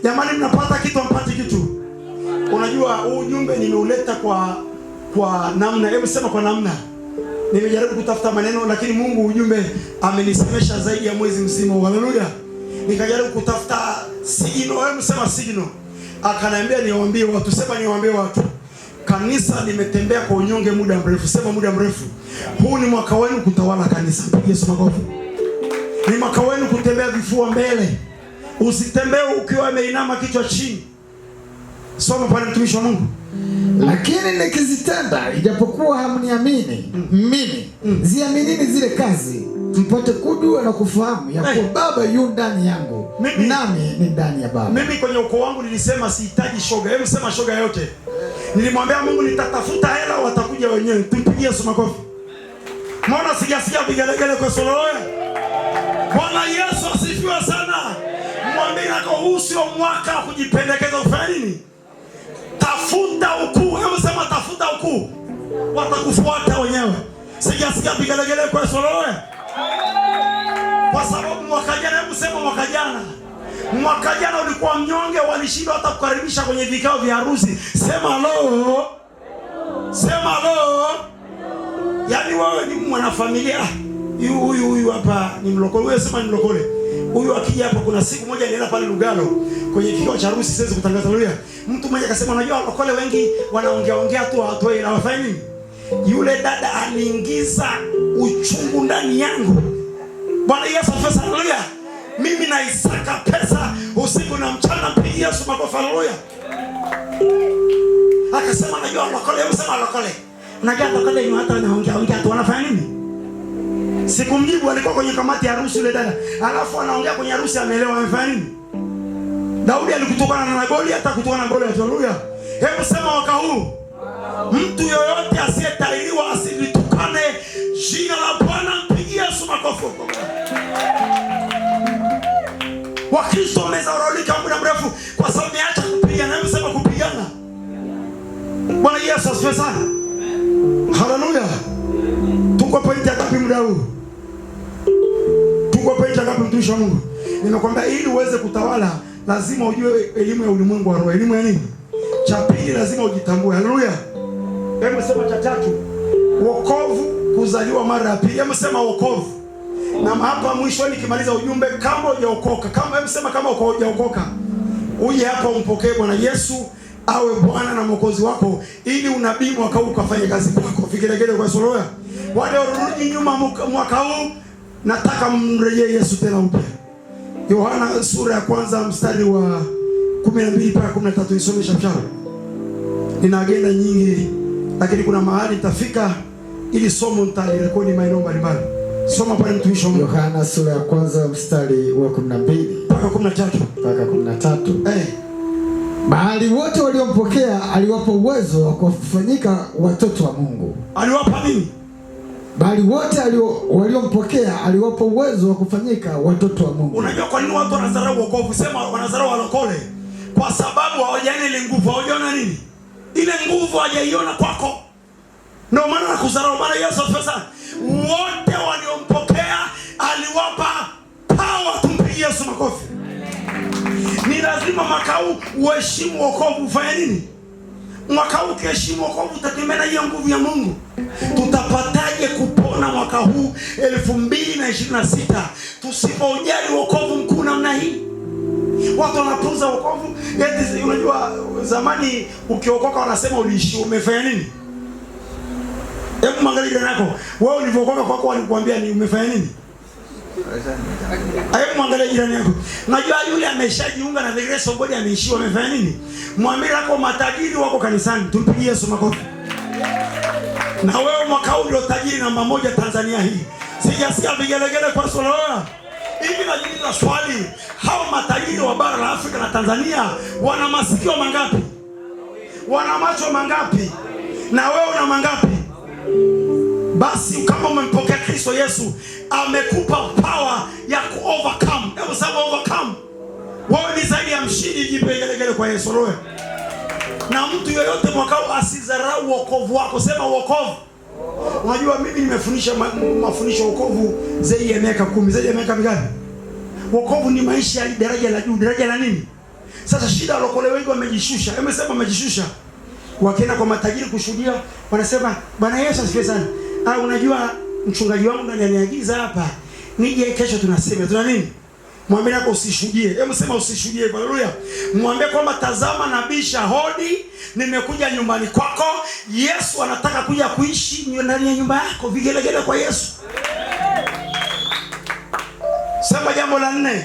Jamani, mnapata kitu mpati kitu. Unajua huu ujumbe nimeuleta kwa kwa namna, hebu sema kwa namna. Nimejaribu kutafuta maneno lakini Mungu ujumbe amenisemesha zaidi ya mwezi mzima. Haleluya. Nikajaribu kutafuta signal, hebu sema signal. Akaniambia niwaambie watu, sema niwaambie watu. Kanisa limetembea kwa unyonge muda mrefu, sema muda mrefu. Huu ni mwaka wenu kutawala kanisa. Yesu makofi. Ni mwaka wenu kutembea vifua mbele. Usitembee ukiwa umeinama kichwa chini. Soma pale mtumishi wa Mungu. Lakini nikizitenda ijapokuwa hamniamini mimi, ziaminini zile kazi, mpate kujua na kufahamu ya kuwa Baba yu ndani yangu, nami ni ndani ya Baba. Mimi kwenye ukoo wangu nilisema sihitaji shoga. Hebu sema shoga yote. Nilimwambia Mungu nitatafuta hela, watakuja wenyewe. Tumpigie Yesu makofi. Mbona sijasikia vigelegele kwa Soloya? Bwana Yesu asifiwe sana. Mwambie nako huu sio mwaka wa kujipendekeza ufanye nini? Tafuta ukuu. Hebu sema tafuta ukuu. Watakufuata wenyewe. Sijasikia vigelegele kwa Soloya. Kwa sababu mwaka jana, hebu sema mwaka jana. Mwaka jana ulikuwa mnyonge, walishindwa hata kukaribisha kwenye vikao vya harusi. Sema lo. Sema lo. Yaani wewe ni mwanafamilia. Huyu hapa ni mlokole. Wewe sema ni mlokole. Huyu akija hapa, kuna siku moja nilienda pale Lugalo kwenye kikao cha harusi, siwezi kutangaza leo. Mtu mmoja akasema unajua walokole wengi wanaongea tu hawatoi na wafanye nini? Yule dada aliingiza uchungu ndani yangu. Bwana Yesu afasa, haleluya. Mimi naisaka pesa usiku na mchana, mpigie Yesu makofi, haleluya. Akasema najua walokole, hebu sema walokole. Unajua walokole ni watu wanaongea tu, wanafanya nini? Sikumjibu, alikuwa kwenye kamati ya harusi yule dada. Alafu anaongea kwenye harusi, ameelewa amefanya nini? Daudi alikutokana na Goliath, hata kutokana na Goliath, haleluya. Hebu sema mwaka huu mtu yoyote asiyetahiriwa asilitukane jina la Bwana, mpigie Yesu makofi. Wakristo wamezaurika muda mrefu kwa sababu ameacha kupigana. Hebu sema kupigana. Bwana Yesu asifiwe sana. Haleluya. Tuko pointi ngapi muda huu? Tuko pointi ngapi mtumishi wa Mungu? Nimekwambia ili uweze kutawala lazima ujue elimu ya ulimwengu wa roho. Elimu ya nini? Cha pili lazima ujitambue. Haleluya. Hebu sema cha tatu, wokovu, kuzaliwa mara ya pili. Hebu sema wokovu. Na hapa mwisho nikimaliza ujumbe, kama hujaokoka, kama hebu sema kama hujaokoka, uje hapa umpokee Bwana Yesu awe Bwana na Mwokozi wako, ili unabii mwaka huu ukafanye kazi kwako. Vigelegele kwa Soloya. Wale warudi nyuma mwaka huu, nataka mrejee Yesu tena upya. Yohana sura ya kwanza mstari wa 12 mpaka 13, nisome shapshara. Nina agenda nyingi lakini kuna mahali nitafika ili somo nitalirekodi maeneo mbalimbali. Soma pale mtumishi wa Mungu. Yohana sura ya kwanza mstari wa 12 mpaka 13. Mpaka 13. Bali wote waliompokea aliwapa uwezo wa kufanyika watoto wa Mungu. Aliwapa nini? Bali wote waliompokea aliwapa uwezo wa kufanyika watoto wa Mungu. Unajua kwa nini watu wanadharau wokovu? Sema wanadharau walokole. Kwa sababu hawajaona ile nguvu. Hawajaona nini? Ile nguvu hajaiona kwako. Ndio maana nakudharau. Bwana Yesu asifiwe sana. Wote waliompokea aliwapa power. Tumpigie Yesu makofi. Ni lazima mwaka huu uheshimu wokovu. Ufanye nini? Mwaka huu ukiheshimu wokovu utategemea na hiyo nguvu ya Mungu. Tutapataje kupona mwaka huu 2026 tusipojali wokovu mkuu namna hii? Watu wanapuuza wokovu. Eti unajua zamani ukiokoka wanasema uliishi umefanya nini? Hebu mwangalie jirani yako. Wewe ulivyokoka kwako walikuambia ni umefanya nini? Hebu mwangalie jirani yako. Unajua yule ameshajiunga na the grace of God ameishiwa amefanya nini? Mwambie wako matajiri wako kanisani. Tumpigie Yesu makofi. Na wewe mwaka huu ndio tajiri namba 1 Tanzania hii. Sijasikia vigelegele kwa Soloya. Hivi najiuliza swali, hao matajiri wa bara la Afrika na Tanzania wana masikio mangapi? Wana macho mangapi? Na wewe una mangapi? Basi kama umempokea Kristo Yesu, amekupa power ya ku-overcome. Hebu sema overcome. Wewe ni zaidi ya mshindi, jipegelegele kwa Yesu roho. Na mtu yoyote mwaka huu asidharau wokovu wako. Sema wokovu. Unajua mimi nimefundisha mafundisho wokovu zaidi ya miaka 10. Zaidi ya miaka mingapi? Wokovu ni maisha ya daraja la juu. Daraja la nini? Sasa shida walokole wengi wamejishusha. Hebu sema wamejishusha. Wakienda kwa matajiri kushuhudia, wanasema Bwana Yesu asifiwe sana. Unajua mchungaji wangu ndiye aliniagiza hapa nije kesho tunasema. Tuna nini? Mwambie nako usishuhudie. Hebu sema usishuhudie. Haleluya. Mwambie kwamba tazama nabisha hodi, nimekuja nyumbani kwako. Yesu anataka kuja kuishi ndani ya nyumba yako. Vigelegele kwa Yesu. Sema jambo la 4.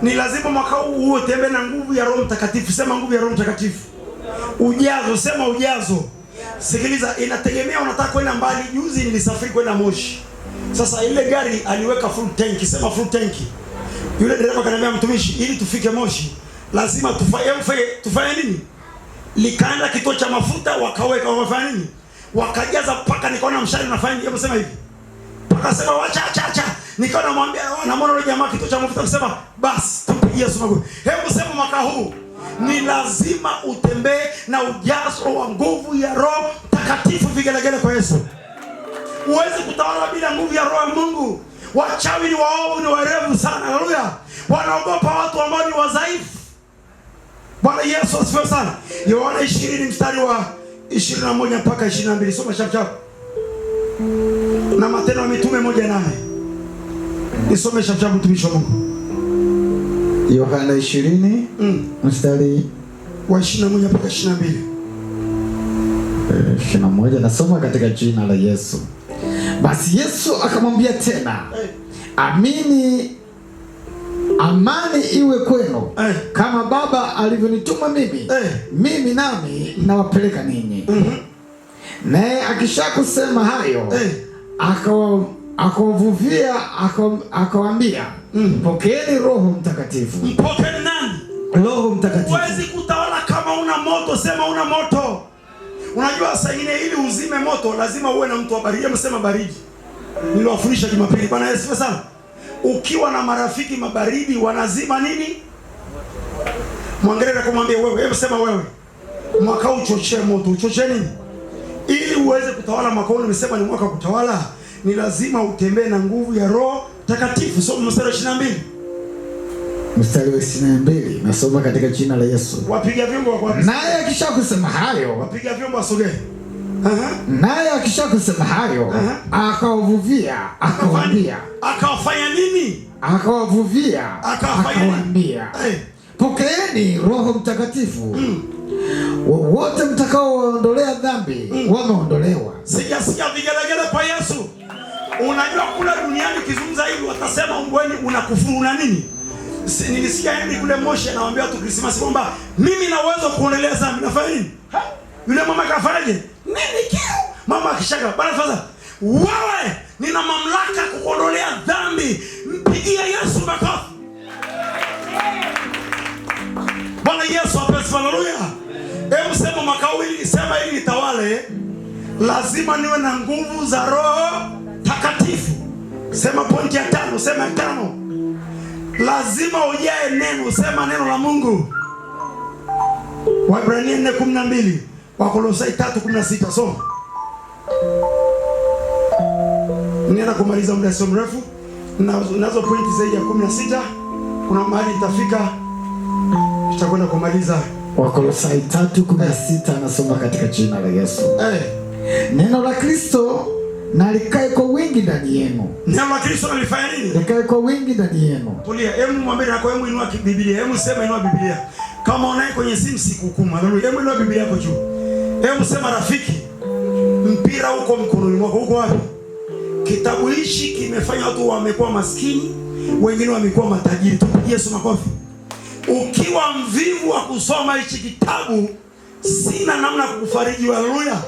Ni lazima mwaka huu utembee na nguvu ya Roho Mtakatifu. Sema nguvu ya Roho Mtakatifu. Ujazo, sema ujazo. Sikiliza, inategemea unataka kwenda mbali. Juzi nilisafiri kwenda Moshi. Sasa ile gari aliweka full tank. Sema full tank. Yule dereva akaniambia, mtumishi, ili tufike Moshi lazima tufanye nini? Likaenda kituo cha mafuta, wakaweka, wafanya nini? Wakajaza paka, nikaona mshale unafanya. Hebu sema hivi. Paka sema wacha. Nikaona mwambia, namuona yule jamaa kituo cha mafuta akisema, basi tupigie Yesu makofi. Hebu sema mwaka huu ni lazima utembee na ujazo wa nguvu ya Roho Mtakatifu. Vigelegele kwa Yesu. Huwezi kutawala bila nguvu ya Roho ya Mungu. Wachawi ni waovu, ni werevu sana. Haleluya. Wanaogopa watu ambao ni wadhaifu. Bwana Yesu asifiwe sana. Yohana 20 mstari wa 21 mpaka 22. Soma chap. Na Matendo ya Mitume 1:8. Nisome chap mtumishi wa Mungu. Yohana 20 mstari wa 21 mpaka 22. 21 nasoma katika jina la Yesu. Basi Yesu akamwambia tena, amani iwe kwenu. Kama Baba alivyonituma mimi nami nawapeleka ninyi. Naye akishakusema hayo, akawavuvia, akawaambia, pokeeni Roho Mtakatifu. Mpokeeni nani? Roho Mtakatifu. Huwezi kutawala kama una moto. Sema una moto. Unajua saa nyingine ili uzime moto lazima uwe na mtu wa baridi. Msema baridi. Niliwafundisha Jumapili. Bwana Yesu sana. Ukiwa na marafiki mabaridi wanazima nini? Mwangalie na kumwambia wewe, hebu sema wewe. Mwaka uchochee moto. Uchochee nini? Ili uweze kutawala mwaka huu. Nimesema ni mwaka kutawala. Ni lazima utembee na nguvu ya Roho Mtakatifu. Soma mstari wa 22. Mstari wa 22 nasoma katika jina la Yesu. Wapiga vyombo wako. Naye akishakusema hayo, wapiga vyombo asogee. Naye akishakusema hayo, akawavuvia, akawaambia. Akawafanya nini? Akawavuvia, akawaambia, pokeeni Roho Mtakatifu. Wote mtakaoondolea dhambi wameondolewa. Sijasikia vigelegele kwa Yesu. Unajua kula duniani kizungumza hivi watasema mbweni unakufuru na nini? Nilisikia hivi kule Moshi anawaambia watu Krismasi kwamba mimi na uwezo kuondelea dhambi. Nafanya nini? Yule mama kafanyaje? Nini kio? Mama akishaka, bwana faza, wewe nina mamlaka kukuondolea dhambi. Mpigie Yesu makofi. Bwana Yesu apewe. Haleluya. Hebu sema mwaka huu sema ili nitawale lazima niwe na nguvu za Roho Takatifu. Sema pointi ya 5, sema ya 5. Lazima ujae neno, sema neno la Mungu. Waebrania 4:12, Wakolosai 3:16. Soma. Ninaenda kumaliza muda sio mrefu. Nazo pointi zaidi ya 16. Kuna mahali itafika tutakwenda kumaliza. Wakolosai 3:16 nasoma katika jina la Yesu. Neno la Kristo na likae kwa wingi ndani yenu. Neno la Kristo nalifanya nini? Likae kwa wingi ndani yenu. Tulia, hebu mwambie na kwa hebu inua Biblia. Hebu sema inua Biblia. Kama unaye kwenye simu sikuhukumu. Haleluya. Hebu inua Biblia yako juu. Hebu sema rafiki, mpira uko mkononi mwako. Uko wapi? Kitabu hichi kimefanya watu wamekuwa maskini, wengine wamekuwa matajiri. Tupigie Yesu makofi. Ukiwa mvivu wa kusoma hichi kitabu, sina namna kukufariji. Haleluya.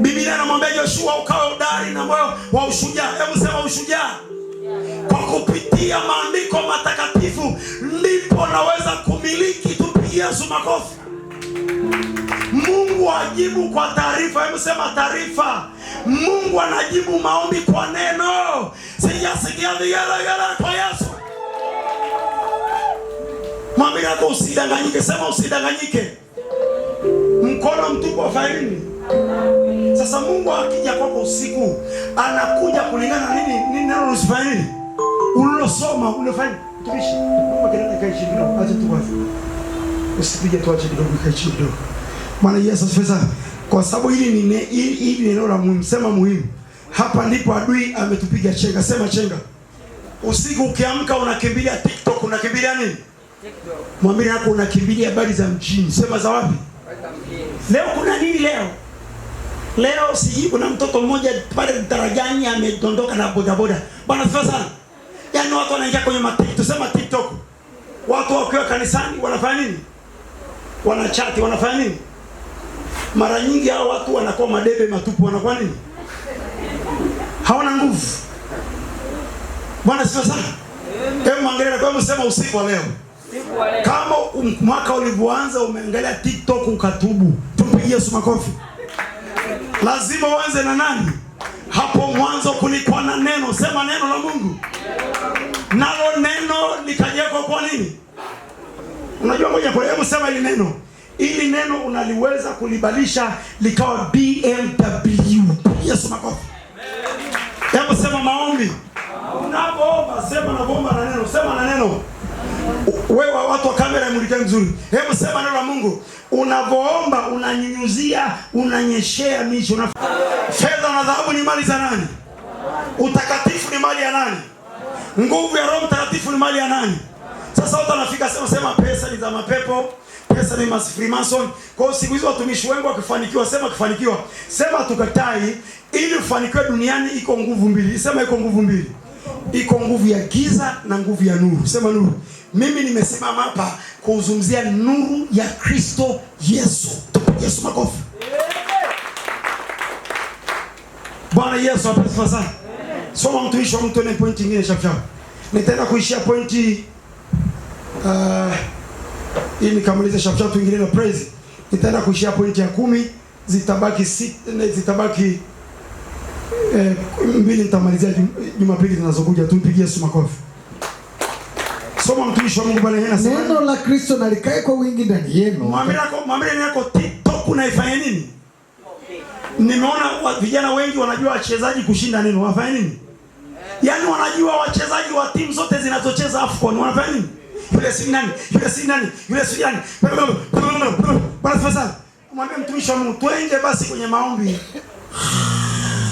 Biblia inamwambia Joshua ukawe hodari na moyo wa ushujaa. Hebu sema ushujaa. Kwa kupitia maandiko matakatifu ndipo naweza kumiliki. Tupigie Yesu makofi. Mungu ajibu kwa taarifa. Hebu sema taarifa. Mungu anajibu maombi kwa neno. Sijasikia vigelegele kwa Yesu. Mwambie yako usidanganyike. Sema usidanganyike. Mkono mtupu wa farini. Sasa Mungu akija kwako usiku, anakuja kulingana na nini neno usifanye nini? Ulilosoma, unafanya. Tumishi, Mungu kelele kai chini kidogo. Acha tu basi. Usipige tu, acha kidogo kai chini kidogo. Bwana Yesu asifiwe sana. Kwa sababu hili ni neno la muhimu, sema muhimu. Hapa ndipo adui ametupiga chenga, sema chenga. Usiku ukiamka unakimbilia TikTok, unakimbilia nini? TikTok. Mwambie yako unakimbilia habari za mjini, sema za wapi? Leo kuna nini leo? Leo siji kuna mtoto mmoja pale darajani amedondoka na bodaboda. Bwana asifiwe sana. Yaani watu wanaingia kwenye TikTok, sema TikTok. Watu wakiwa kanisani wanafanya nini? Wanachati, wanafanya nini? Mara nyingi hao watu wanakuwa madebe matupu, wanakuwa nini? Hawana nguvu. Bwana asifiwe sana. Hebu mwangalie kwa msema usiku wa leo. Kama mwaka ulivyoanza umeangalia TikTok ukatubu, tumpigie Yesu makofi. Lazima uanze na nani? Hapo mwanzo kulikuwa na neno, sema neno la Mungu. Nalo neno likajengwa kwa nini? Unajua ngoja kwa hebu sema hili neno. Ili neno unaliweza kulibadilisha likawa BMW. Yesu makofi. Hebu sema maombi. Unapoomba sema naomba na neno, sema na neno. Wewe watu wa kamera imulike vizuri. Hebu sema neno la Mungu. Unavoomba unanyunyuzia, unanyeshea micho. Fedha na dhahabu ni mali za nani? Utakatifu ni mali ya nani? Nguvu ya Roho Mtakatifu ni mali ya nani? Sasa watu wanafika sema pesa ni za mapepo, pesa ni Freemason. Kwa hiyo siku hizo watumishi wengi wakifanikiwa, sema kufanikiwa, sema tukatai. Ili ufanikiwe duniani iko nguvu mbili. Sema iko nguvu mbili. Iko nguvu ya giza na nguvu ya nuru. Sema nuru. Mimi nimesimama hapa kuzungumzia nuru ya Kristo Yesu. Yesu makofi. Bwana Yesu asifiwe sana. Soma mtumishi wa Mungu tena point nyingine shafshaf. Nitaenda kuishia pointi ili nikamalize shafshaf nyingine na praise. Nitaenda kuishia pointi ya 10, zitabaki mbili nitamalizia Jumapili zinazokuja. Tumpigie Yesu makofi. Soma mtumishi wa Mungu Bwana yeye anasema neno la Kristo na likae kwa wingi ndani yenu. Mwambie yako TikTok unaifanya nini? Nimeona vijana wengi wanajua wachezaji kushinda neno. Wanafanya nini? Yaani wanajua wachezaji wa timu zote zinazocheza AFCON wanafanya nini? Yule si nani? Yule si nani? Yule si nani? Bwana sasa. Mwambie mtumishi wa Mungu twende basi kwenye maombi.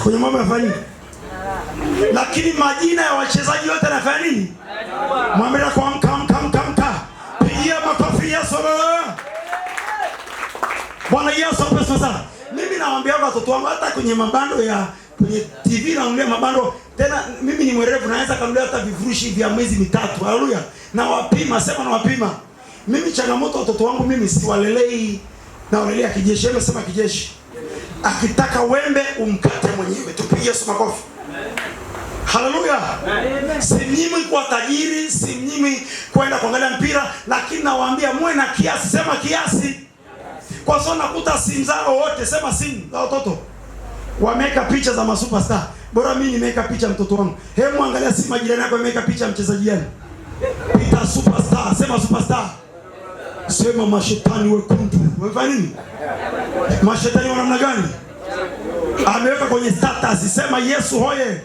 Kwenye mambo ya fani. Lakini majina ya wachezaji wote yanafanya nini? Mwambie kwa amka. Pigia makofi Yesu. Bwana Yesu asifiwe sana. Mimi nawaambia watoto wangu hata kwenye mabando ya kwenye TV naongea mabando tena mimi ni mwerevu naweza kanulia hata vifurushi vya mwezi mitatu. Haleluya. Na wapima, sema na wapima. Mimi changamoto watoto wangu mimi siwalelei na walelea kijeshi. Hebu sema kijeshi. Akitaka wembe umkate mwenyewe. Tupigie Yesu makofi. Haleluya. Simnyimi kwa tajiri, simnyimi kwenda kuangalia mpira, lakini nawaambia muwe na kiasi, sema kiasi. Kwa sababu nakuta simu zao wote, sema simu za watoto wameka picha za masuperstar. Bora mimi nimeweka picha mtoto wangu. Hebu angalia simu jirani yako imeweka picha mchezaji gani? Picha superstar, sema superstar. Sema mashetani wekundu. Wafanya nini? Mashetani wa namna gani? Ameweka kwenye status, sema Yesu hoye.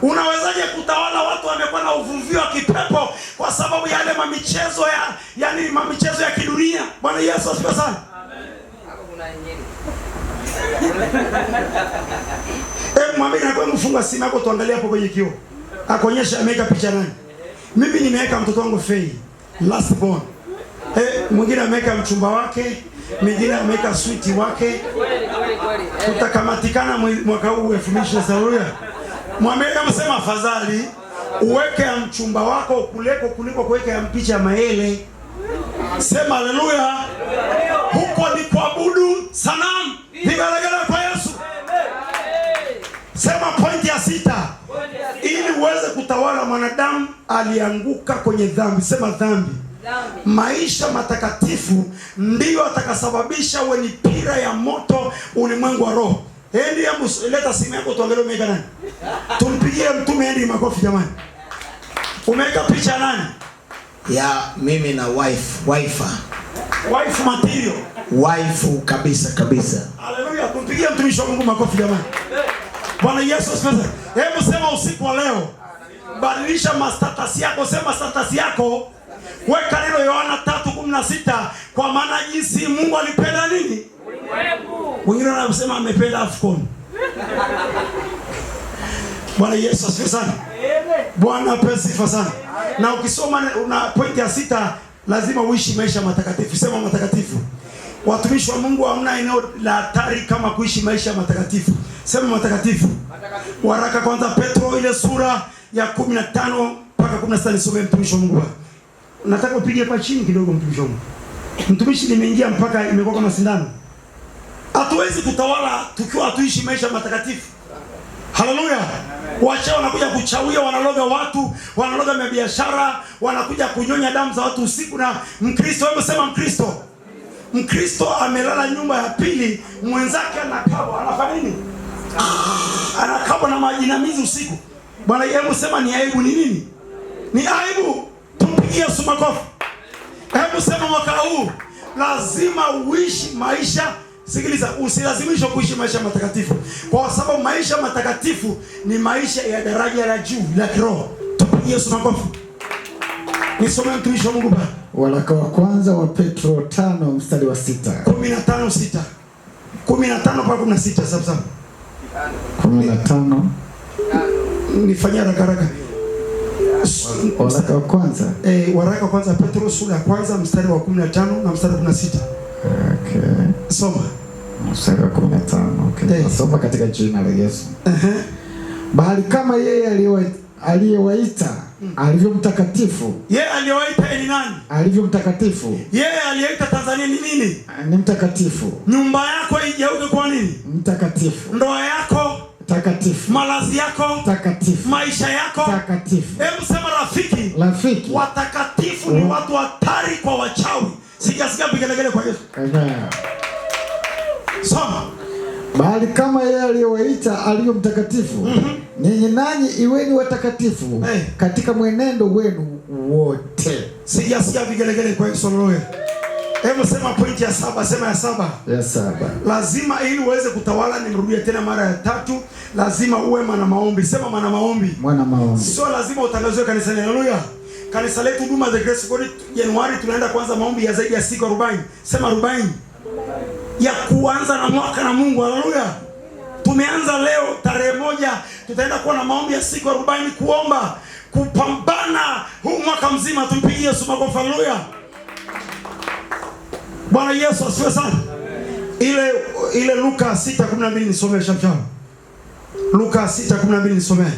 Unawezaje kutawala watu wamekuwa na uvuvio wa kipepo kwa sababu ya yale mamichezo yani mamichezo ya kidunia? Bwana Yesu asifiwe sana. Amen. Hapo kuna nyingine. Mwambie na kwa mfunga simu yako tuangalie hapo kwenye kioo. Akuonyesha ameweka picha nani? Mimi nimeweka mtoto wangu Fei, last born. Mwingine ameweka mchumba wake, mwingine ameweka sweetie wake. Tutakamatikana mwaka huu 2027. Mwambie kama sema afadhali uweke ya mchumba wako kuliko kuweka ya picha ya maele. Sema haleluya. Huko ni kuabudu sanamu. Vigelegele kwa Yesu. Sema pointi ya 6. Ili uweze kutawala mwanadamu alianguka kwenye dhambi. Sema dhambi. Maisha matakatifu ndio atakasababisha uwe ni pira ya moto ulimwengu wa roho. Hendi yangu leta simu yako tuangalie umeweka nani. Tumpigie mtume Hendi makofi jamani. Umeweka picha nani? Ya mimi na wife material. Wife kabisa. Haleluya, tumpigie mtumishi wa Mungu makofi jamani. Bwana Yesu asifiwe. Hebu sema usiku wa leo. Badilisha status yako, sema status yako. Weka neno Yohana 3:10. 16, kwa maana jinsi Mungu alipenda nini? Wengine wanasema amependa AFCON. Bwana Yesu asifiwe sana. Bwana apewe sifa sana. Na ukisoma una point ya 6, lazima uishi maisha matakatifu. Sema matakatifu. Watumishi wa Mungu hamna eneo la hatari kama kuishi maisha matakatifu. Sema matakatifu. Waraka kwanza Petro ile sura ya 15 mpaka 16 nisome mtumishi wa Mungu. Nataka upige kwa chini kidogo mtumishi wa Mungu. Mtumishi nimeingia mpaka imekuwa kama sindano. Hatuwezi kutawala tukiwa hatuishi maisha matakatifu. Haleluya. Wacha wanakuja kuchawia, wanaloga watu, wanaloga biashara, wanakuja kunyonya damu za watu usiku. Na Mkristo, hebu sema Mkristo. Mkristo amelala nyumba ya pili, mwenzake anakabwa, anafanya nini? Anakabwa na majinamizi usiku. Bwana, hebu sema ni aibu. Ni nini? Ni aibu. Tumpigie Yesu makofi. Hebu sema mwaka huu lazima uishi maisha. Sikiliza, usilazimishwe kuishi maisha matakatifu, kwa sababu maisha matakatifu ni maisha ya daraja la juu la kiroho. Tupigie Yesu makofi. Nisome mtumishi wa Mungu Baba. Waraka wa kwanza wa Petro 5 mstari wa 6. 15:6. 15 mpaka 16 sawa. 15. Nifanyia haraka. Waraka wa kwanza. Waraka wa kwanza Petro sura ya kwanza mstari wa 15 na mstari wa 16. Okay. Soma. Mstari wa 15. Okay. Nasoma katika jina la Yesu. Bali kama yeye aliyewaita alivyo mtakatifu. Yeye aliyewaita ni nani? Alivyo mtakatifu. Yeye aliyeita Tanzania ni nini? Ni mtakatifu. Nyumba yako igeuke kwa nini? Mtakatifu. Ndoa yako takatifu. Malazi yako takatifu. Maisha yako takatifu. Hebu sema rafiki. Rafiki. Watakatifu ni watu hatari kwa wachawi. Sijasikia vigelegele kwa Yesu. Amen. Soma. Bali kama yeye aliyewaita alivyo mtakatifu, ninyi nanyi iweni watakatifu katika mwenendo wenu wote. Sijasikia vigelegele kwa Yesu. Hebu sema point ya 7, sema ya 7. Ya 7. Lazima ili uweze kutawala, nimrudie tena mara ya 3, lazima uwe mwana maombi. Sema mwana maombi. Mwana maombi. Sio lazima utangazwe kanisani. Haleluya. Kanisa letu Huduma the Grace God Januari tunaenda kuanza maombi ya zaidi ya siku 40. Sema 40. Ya kuanza na mwaka na Mungu. Haleluya. Tumeanza leo tarehe 1, tutaenda kuwa na maombi ya siku 40 kuomba, kupambana huu mwaka mzima. Tumpigie Yesu makofi. Haleluya. Bwana Yesu asifiwe sana. Ile Luka 6:12 nisomee shamsham. Luka 6:12 nisomee.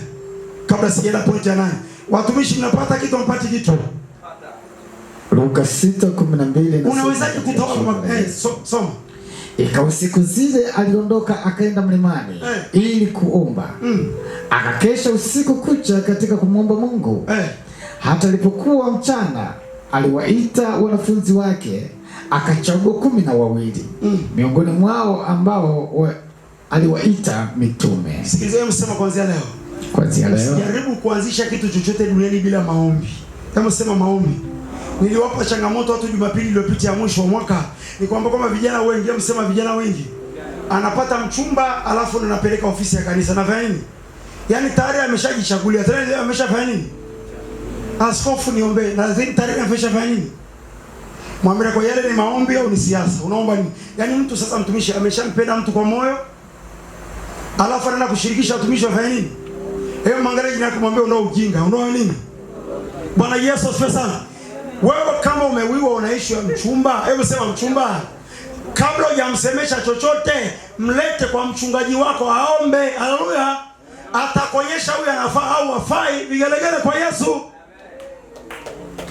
Kabla sijaenda point ya 8. Watumishi mnapata kitu, mpati kitu. Luka 6:12 na unawezaje kutoa soma. Ikawa siku zile aliondoka akaenda mlimani ili kuomba. Akakesha usiku kucha katika kumwomba Mungu. Hata alipokuwa mchana aliwaita wanafunzi wake, akachagua 12 miongoni mwao ambao aliwaita mitume. Sikilizeni msema kuanzia leo. Kuanzia leo. Jaribu kuanzisha kitu chochote duniani bila maombi. Kama sema maombi. Niliwapa changamoto watu Jumapili iliyopita ya mwisho wa mwaka. Ni kwamba kama vijana wengi, msema vijana wengi, anapata mchumba alafu anapeleka ofisi ya kanisa na fanya nini? Yaani tayari ameshajichagulia, tayari ameshafanya nini? Askofu niombe, na tayari ameshafanya nini? Mwambie kwa yale ni maombi au ni siasa? Unaomba nini? Yaani mtu sasa, mtumishi ameshampenda mtu kwa moyo, alafu anaenda kushirikisha watumishi wafanye nini? Hebu mwangalie jina lako, mwambie unao ujinga, unao nini? Bwana Yesu asifiwe sana. Wewe kama umewiwa unaishi ya mchumba, hebu sema mchumba. Kabla hujamsemesha chochote, mlete kwa mchungaji wako aombe. Haleluya. Atakuonyesha huyu anafaa au hafai. Vigelegele kwa Yesu.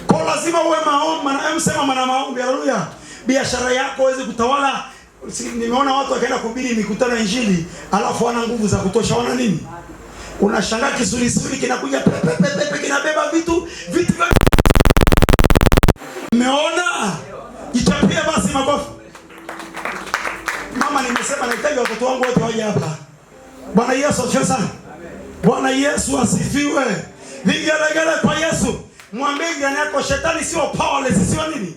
Kwa lazima uwe maombi, na sema maana maombi. Haleluya. Biashara yako iweze kutawala. Nimeona watu wakaenda kuhubiri mikutano ya Injili, alafu wana nguvu za kutosha, wana nini? Unashangaa kisulisuli kinakuja pepe kinabeba vitu. Umeona? Jichapie basi makofi. Mama, nimesema nahitaji watoto wangu wote waje hapa. Bwana Yesu asifiwe sana. Bwana Yesu asifiwe. Vigelegele kwa Yesu. Mwambie jirani yako, shetani sio powerless, sio nini?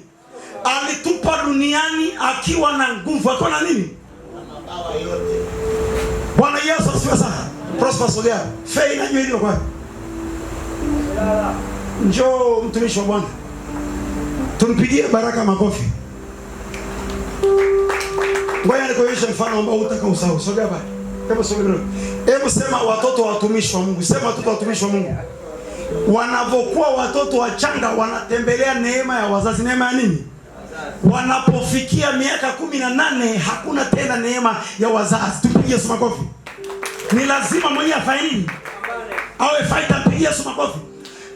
Alitupa duniani akiwa na nguvu, akiwa na nini? Mabawa yote. Bwana Yesu asifiwe sana. Prosper sogea. Fei na nywele kwa. Njoo mtumishi wa Bwana. Tumpigie Baraka makofi. Ngoja nikuonyeshe mfano ambao utaka usahau. Sogea hapa. Hebu sogea. Hebu sema watoto watumishi wa Mungu. Sema watoto watumishi wa Mungu. Wanapokuwa watoto wachanga wanatembelea neema ya wazazi. Neema ya nini? Wanapofikia miaka 18 hakuna tena neema ya wazazi. Tupigie Yesu makofi. Ni lazima mwenye afanye nini? Awe fighter. Pigie Yesu makofi.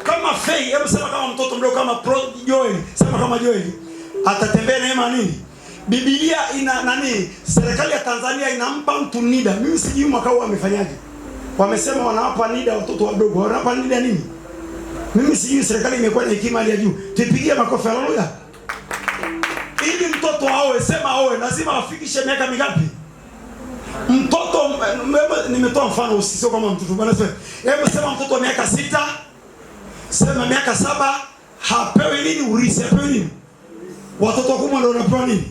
Kama Faye, hebu sema kama mtoto mdogo kama Joel. Sema kama Joel. Atatembea neema nini? Biblia ina nani? Serikali ya Tanzania inampa mtu NIDA. Mimi sijui mwaka huu wamefanyaje. Wamesema wanawapa NIDA watoto wadogo. Wanawapa NIDA nini? Mimi sijui, serikali imekuwa na hekima hali ya juu. Tupigie makofi, haleluya. Ili mtoto aoe, sema aoe, lazima afikishe miaka mingapi? Mtoto, nimetoa mfano usisio kama mtoto bwana sema. Hebu sema mtoto wa miaka 6, sema miaka 7, hapewi nini urithi, hapewi nini? Watoto wakubwa ndio wanapewa nini?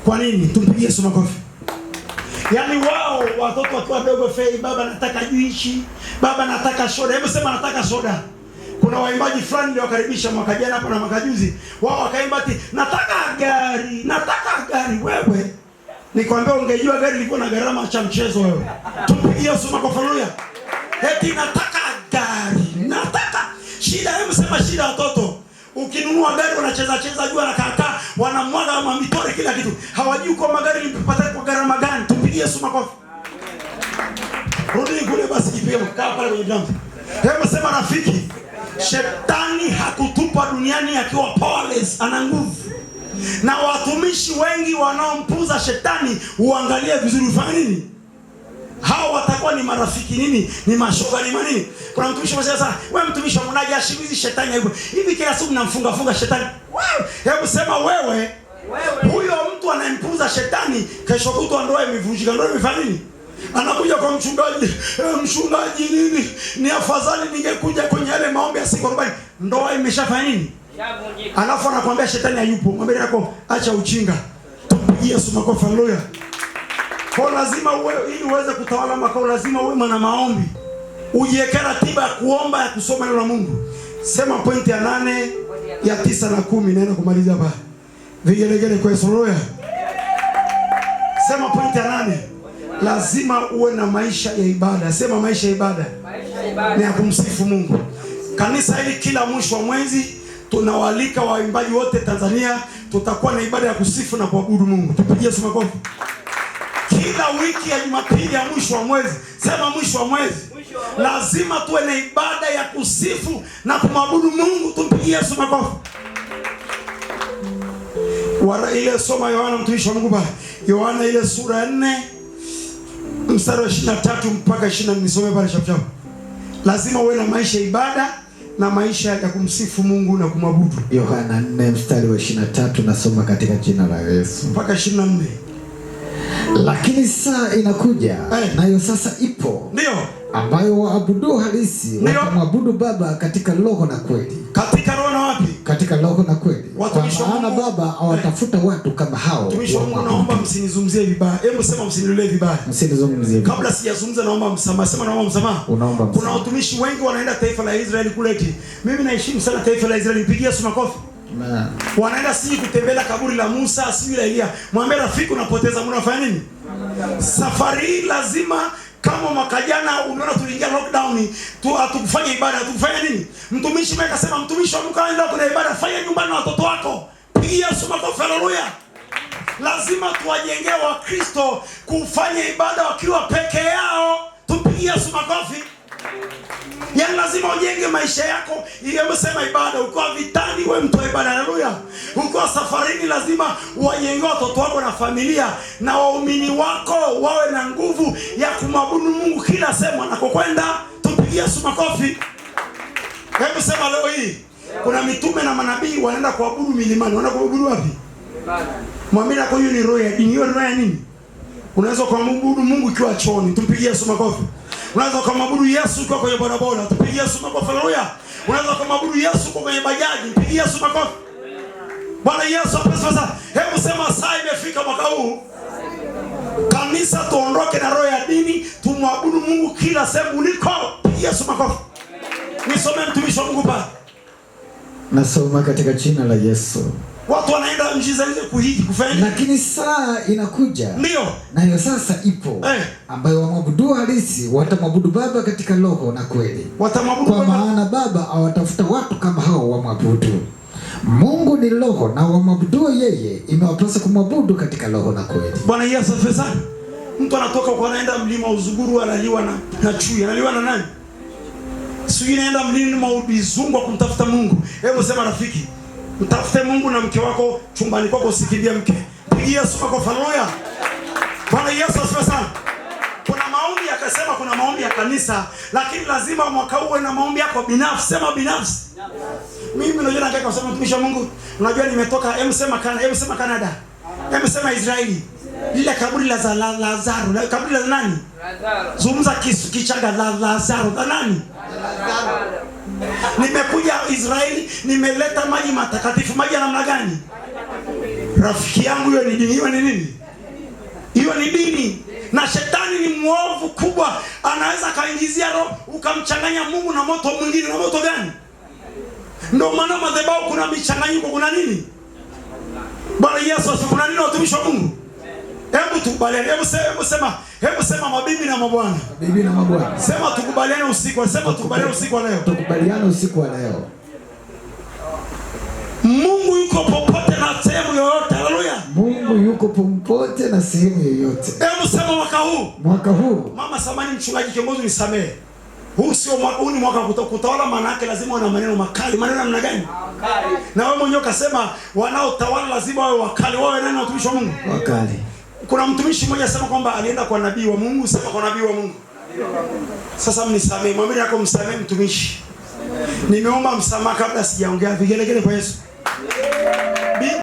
Kwa nini? Tumpigie Yesu makofi. Yaani wao watoto wakiwa wadogo, Faye, baba nataka juishi, baba nataka soda. Hebu sema nataka soda. Kuna waimbaji fulani ndio wakaribisha mwaka jana hapa na mwaka juzi. Wao wakaimba ati nataka gari, nataka gari. Wewe nikwambia ungejua gari liko na gharama cha mchezo wewe. Tumpigie Yesu makofi, haleluya. Eti nataka gari, nataka shida. Hebu sema shida watoto. Ukinunua gari wanacheza jua na kaka, wanamwaga mamitore kila kitu. Hawajui kwa magari nipata kwa gharama gani. Tupigie Yesu makofi. Rudi kule basi jipige mkaa pale kwenye drum. Hebu sema rafiki, shetani hakutupa duniani akiwa powerless, ana nguvu. Na watumishi wengi wanaompuza shetani, uangalie vizuri ufanye nini? Hao watakuwa ni marafiki nini? Ni mashoga ni manini? Kuna mtumishi mmoja sasa, wewe mtumishi wa mnaji ashibizi shetani hivyo. Hivi kila siku mnamfunga shetani. Wewe, hebu sema wewe. Huyo mtu anayempuza shetani, kesho kutwa ndoa imevunjika. Ndoa imefanya nini? Anakuja kwa mchungaji, mchungaji nini? Ni afadhali ningekuja kwenye yale maombi ya siku 40. Ndoa imeshafanya nini? Alafu anakuambia shetani hayupo. Mwambie yako acha uchinga. Tupigie Yesu makofi, haleluya. Kwa lazima uwe, ili uweze kutawala makao lazima uwe mwana maombi. Ujiweke ratiba ya kuomba, ya kusoma neno la Mungu. Sema pointi ya 8, ya 9 na 10 naenda kumaliza hapa. Vigelegele kwa Yesu, haleluya. Sema pointi ya 8. Lazima uwe na maisha ya ibada. Sema maisha ya ibada. Ni ya kumsifu Mungu. Kanisa hili kila mwisho wa mwezi tunawaalika waimbaji wote Tanzania, tutakuwa na ibada ya kusifu na kuabudu Mungu. Tupigie Yesu makofi. Kila wiki ya Jumapili ya mwisho wa mwezi, sema mwisho wa mwezi, lazima tuwe na ibada ya kusifu na kumwabudu Mungu. Tumpigie Yesu makofi. Ile soma Yohana mtumishi wa Mungu pale. Yohana ile sura ya 4 mstari wa 23 mpaka 24, nisome pale chapu. Lazima uwe na maisha ya ibada na maisha ya kumsifu Mungu na kumwabudu. Yohana 4 mstari wa 23 nasoma katika jina la Yesu. Mpaka 24. Lakini saa inakuja, nayo sasa ipo, ndio ambayo waabudu halisi watamwabudu Baba katika roho na kweli. Katika roho na wapi? Katika roho na kweli. Kwa maana Baba awatafuta watu kama hao. Tumisho Mungu, naomba msinizungumzie vibaya. Hebu sema msinilelee vibaya. Msinizungumzie vibaya. Kabla sijazungumza naomba msamaha. Sema naomba msamaha. Kuna watumishi wengi wanaenda taifa la Israeli kule eti. Mimi naheshimu sana taifa la Israeli. Nipigie Yesu makofi. Wanaenda siji kutembelea kaburi la Musa, siji la Elia. Mwambie rafiki unapoteza muda, unafanya nini? Safari hii lazima, kama mwaka jana umeona tuliingia lockdown, hatukufanya ibada, hatukufanya nini? Mtumishi mimi akasema mtumishi wa Mungu aenda kuna ibada, fanya nyumbani na watoto wako. Pigia Yesu makofi, haleluya. Lazima tuwajengee wa Kristo kufanya ibada wakiwa peke yao. Tupigie Yesu makofi. Yaani lazima ujenge maisha yako ili useme ibada. Uko vitani wewe mtu wa ibada, haleluya. Uko safarini lazima wajenge watoto wako na familia na waumini wako wawe na nguvu ya kumwabudu Mungu kila sehemu anakokwenda. Tupigie Yesu makofi. Hebu sema leo hii kuna mitume na manabii wanaenda kuabudu milimani. Wanaenda kuabudu wapi? Mwamini kwa hiyo ni roho ya dini. Hiyo roho ya nini? Unaweza kumwabudu Mungu ukiwa chooni. Tupigie Yesu makofi. Unaweza kumwabudu Yesu ukiwa kwenye bodaboda. Tupigie Yesu makofi, haleluya. Unaweza kumwabudu Yesu ukiwa kwenye bajaji. Tupigie Yesu makofi. Bwana Yesu apewe sifa. Hebu sema saa imefika mwaka huu. Kanisa tuondoke na roho ya dini, tumwabudu Mungu kila sehemu uliko. Pigie Yesu makofi. Nisome mtumishi wa Mungu pale. Nasoma katika jina la Yesu. Watu wanaenda nchi za nje kuhiji kufanya. Lakini saa inakuja. Ndio. Nayo sasa ipo. Ambayo wamwabudu halisi watamwabudu Baba katika roho na kweli. Watamwabudu kwa maana Baba awatafuta watu kama hao wamwabudu. Mungu ni roho na wamwabudu yeye imewapasa kumwabudu katika roho na kweli. Bwana Yesu asifiwe sana. Mtu anatoka kwa anaenda mlima Uzuguru analiwa na chui. Analiwa na nani? Sio inaenda mlima Udizungwa kumtafuta Mungu. Hebu sema rafiki, mtafute Mungu na mke wako chumbani kwako, usikimbie mke. Pigia Yesu kwa haleluya. Bwana Yesu asifiwe sana. Kuna maombi akasema kuna maombi ya kanisa, lakini lazima mwaka huu uwe na maombi yako binafsi. Sema binafsi. Mimi najua nataka kusema mtumishi wa Mungu, unajua nimetoka sema Canada. Sema Israeli. Lile kaburi la Lazaro, kaburi la nani? Lazaro. Zungumza kichanga la Lazaro, la nani? Lazaro. Nimekuja Israeli, nimeleta maji matakatifu. Maji ya namna gani? Rafiki yangu, hiyo ni dini. Hiyo ni nini? Hiyo ni dini. Na shetani ni mwovu kubwa, anaweza kaingizia roho ukamchanganya Mungu na moto mwingine. Na moto gani? Ndio maana madhabahu kuna michanganyiko, kuna nini? Bwana Yesu asifiwe. Kuna nini watumishi wa Mungu? Hebu tukubaliane. Hebu sema mabibi na mabwana. Bibi na mabwana. Sema tukubaliane usiku. Sema tukubaliane usiku wa leo. Tukubaliane usiku wa leo. Mungu yuko popote na sehemu yoyote. Haleluya. Mungu yuko popote na sehemu yoyote. Hebu sema mwaka huu. Mwaka huu. Mama samani mchungaji kiongozi nisamee. Huu ni mwaka kutawala, maana yake lazima wana maneno makali. Maneno namna gani? Makali. Na wewe mwenyewe ukasema wanaotawala lazima wawe wakali. Wawe nani watumishi wa Mungu? Wakali. Kuna mtumishi mmoja asema kwamba alienda kwa nabii wa Mungu. Sema kwa nabii wa Mungu. Sasa mnisamee. Mwambie yako msamee mtumishi. Nimeomba msamaha kabla sijaongea. Vigelegele kwa Yesu.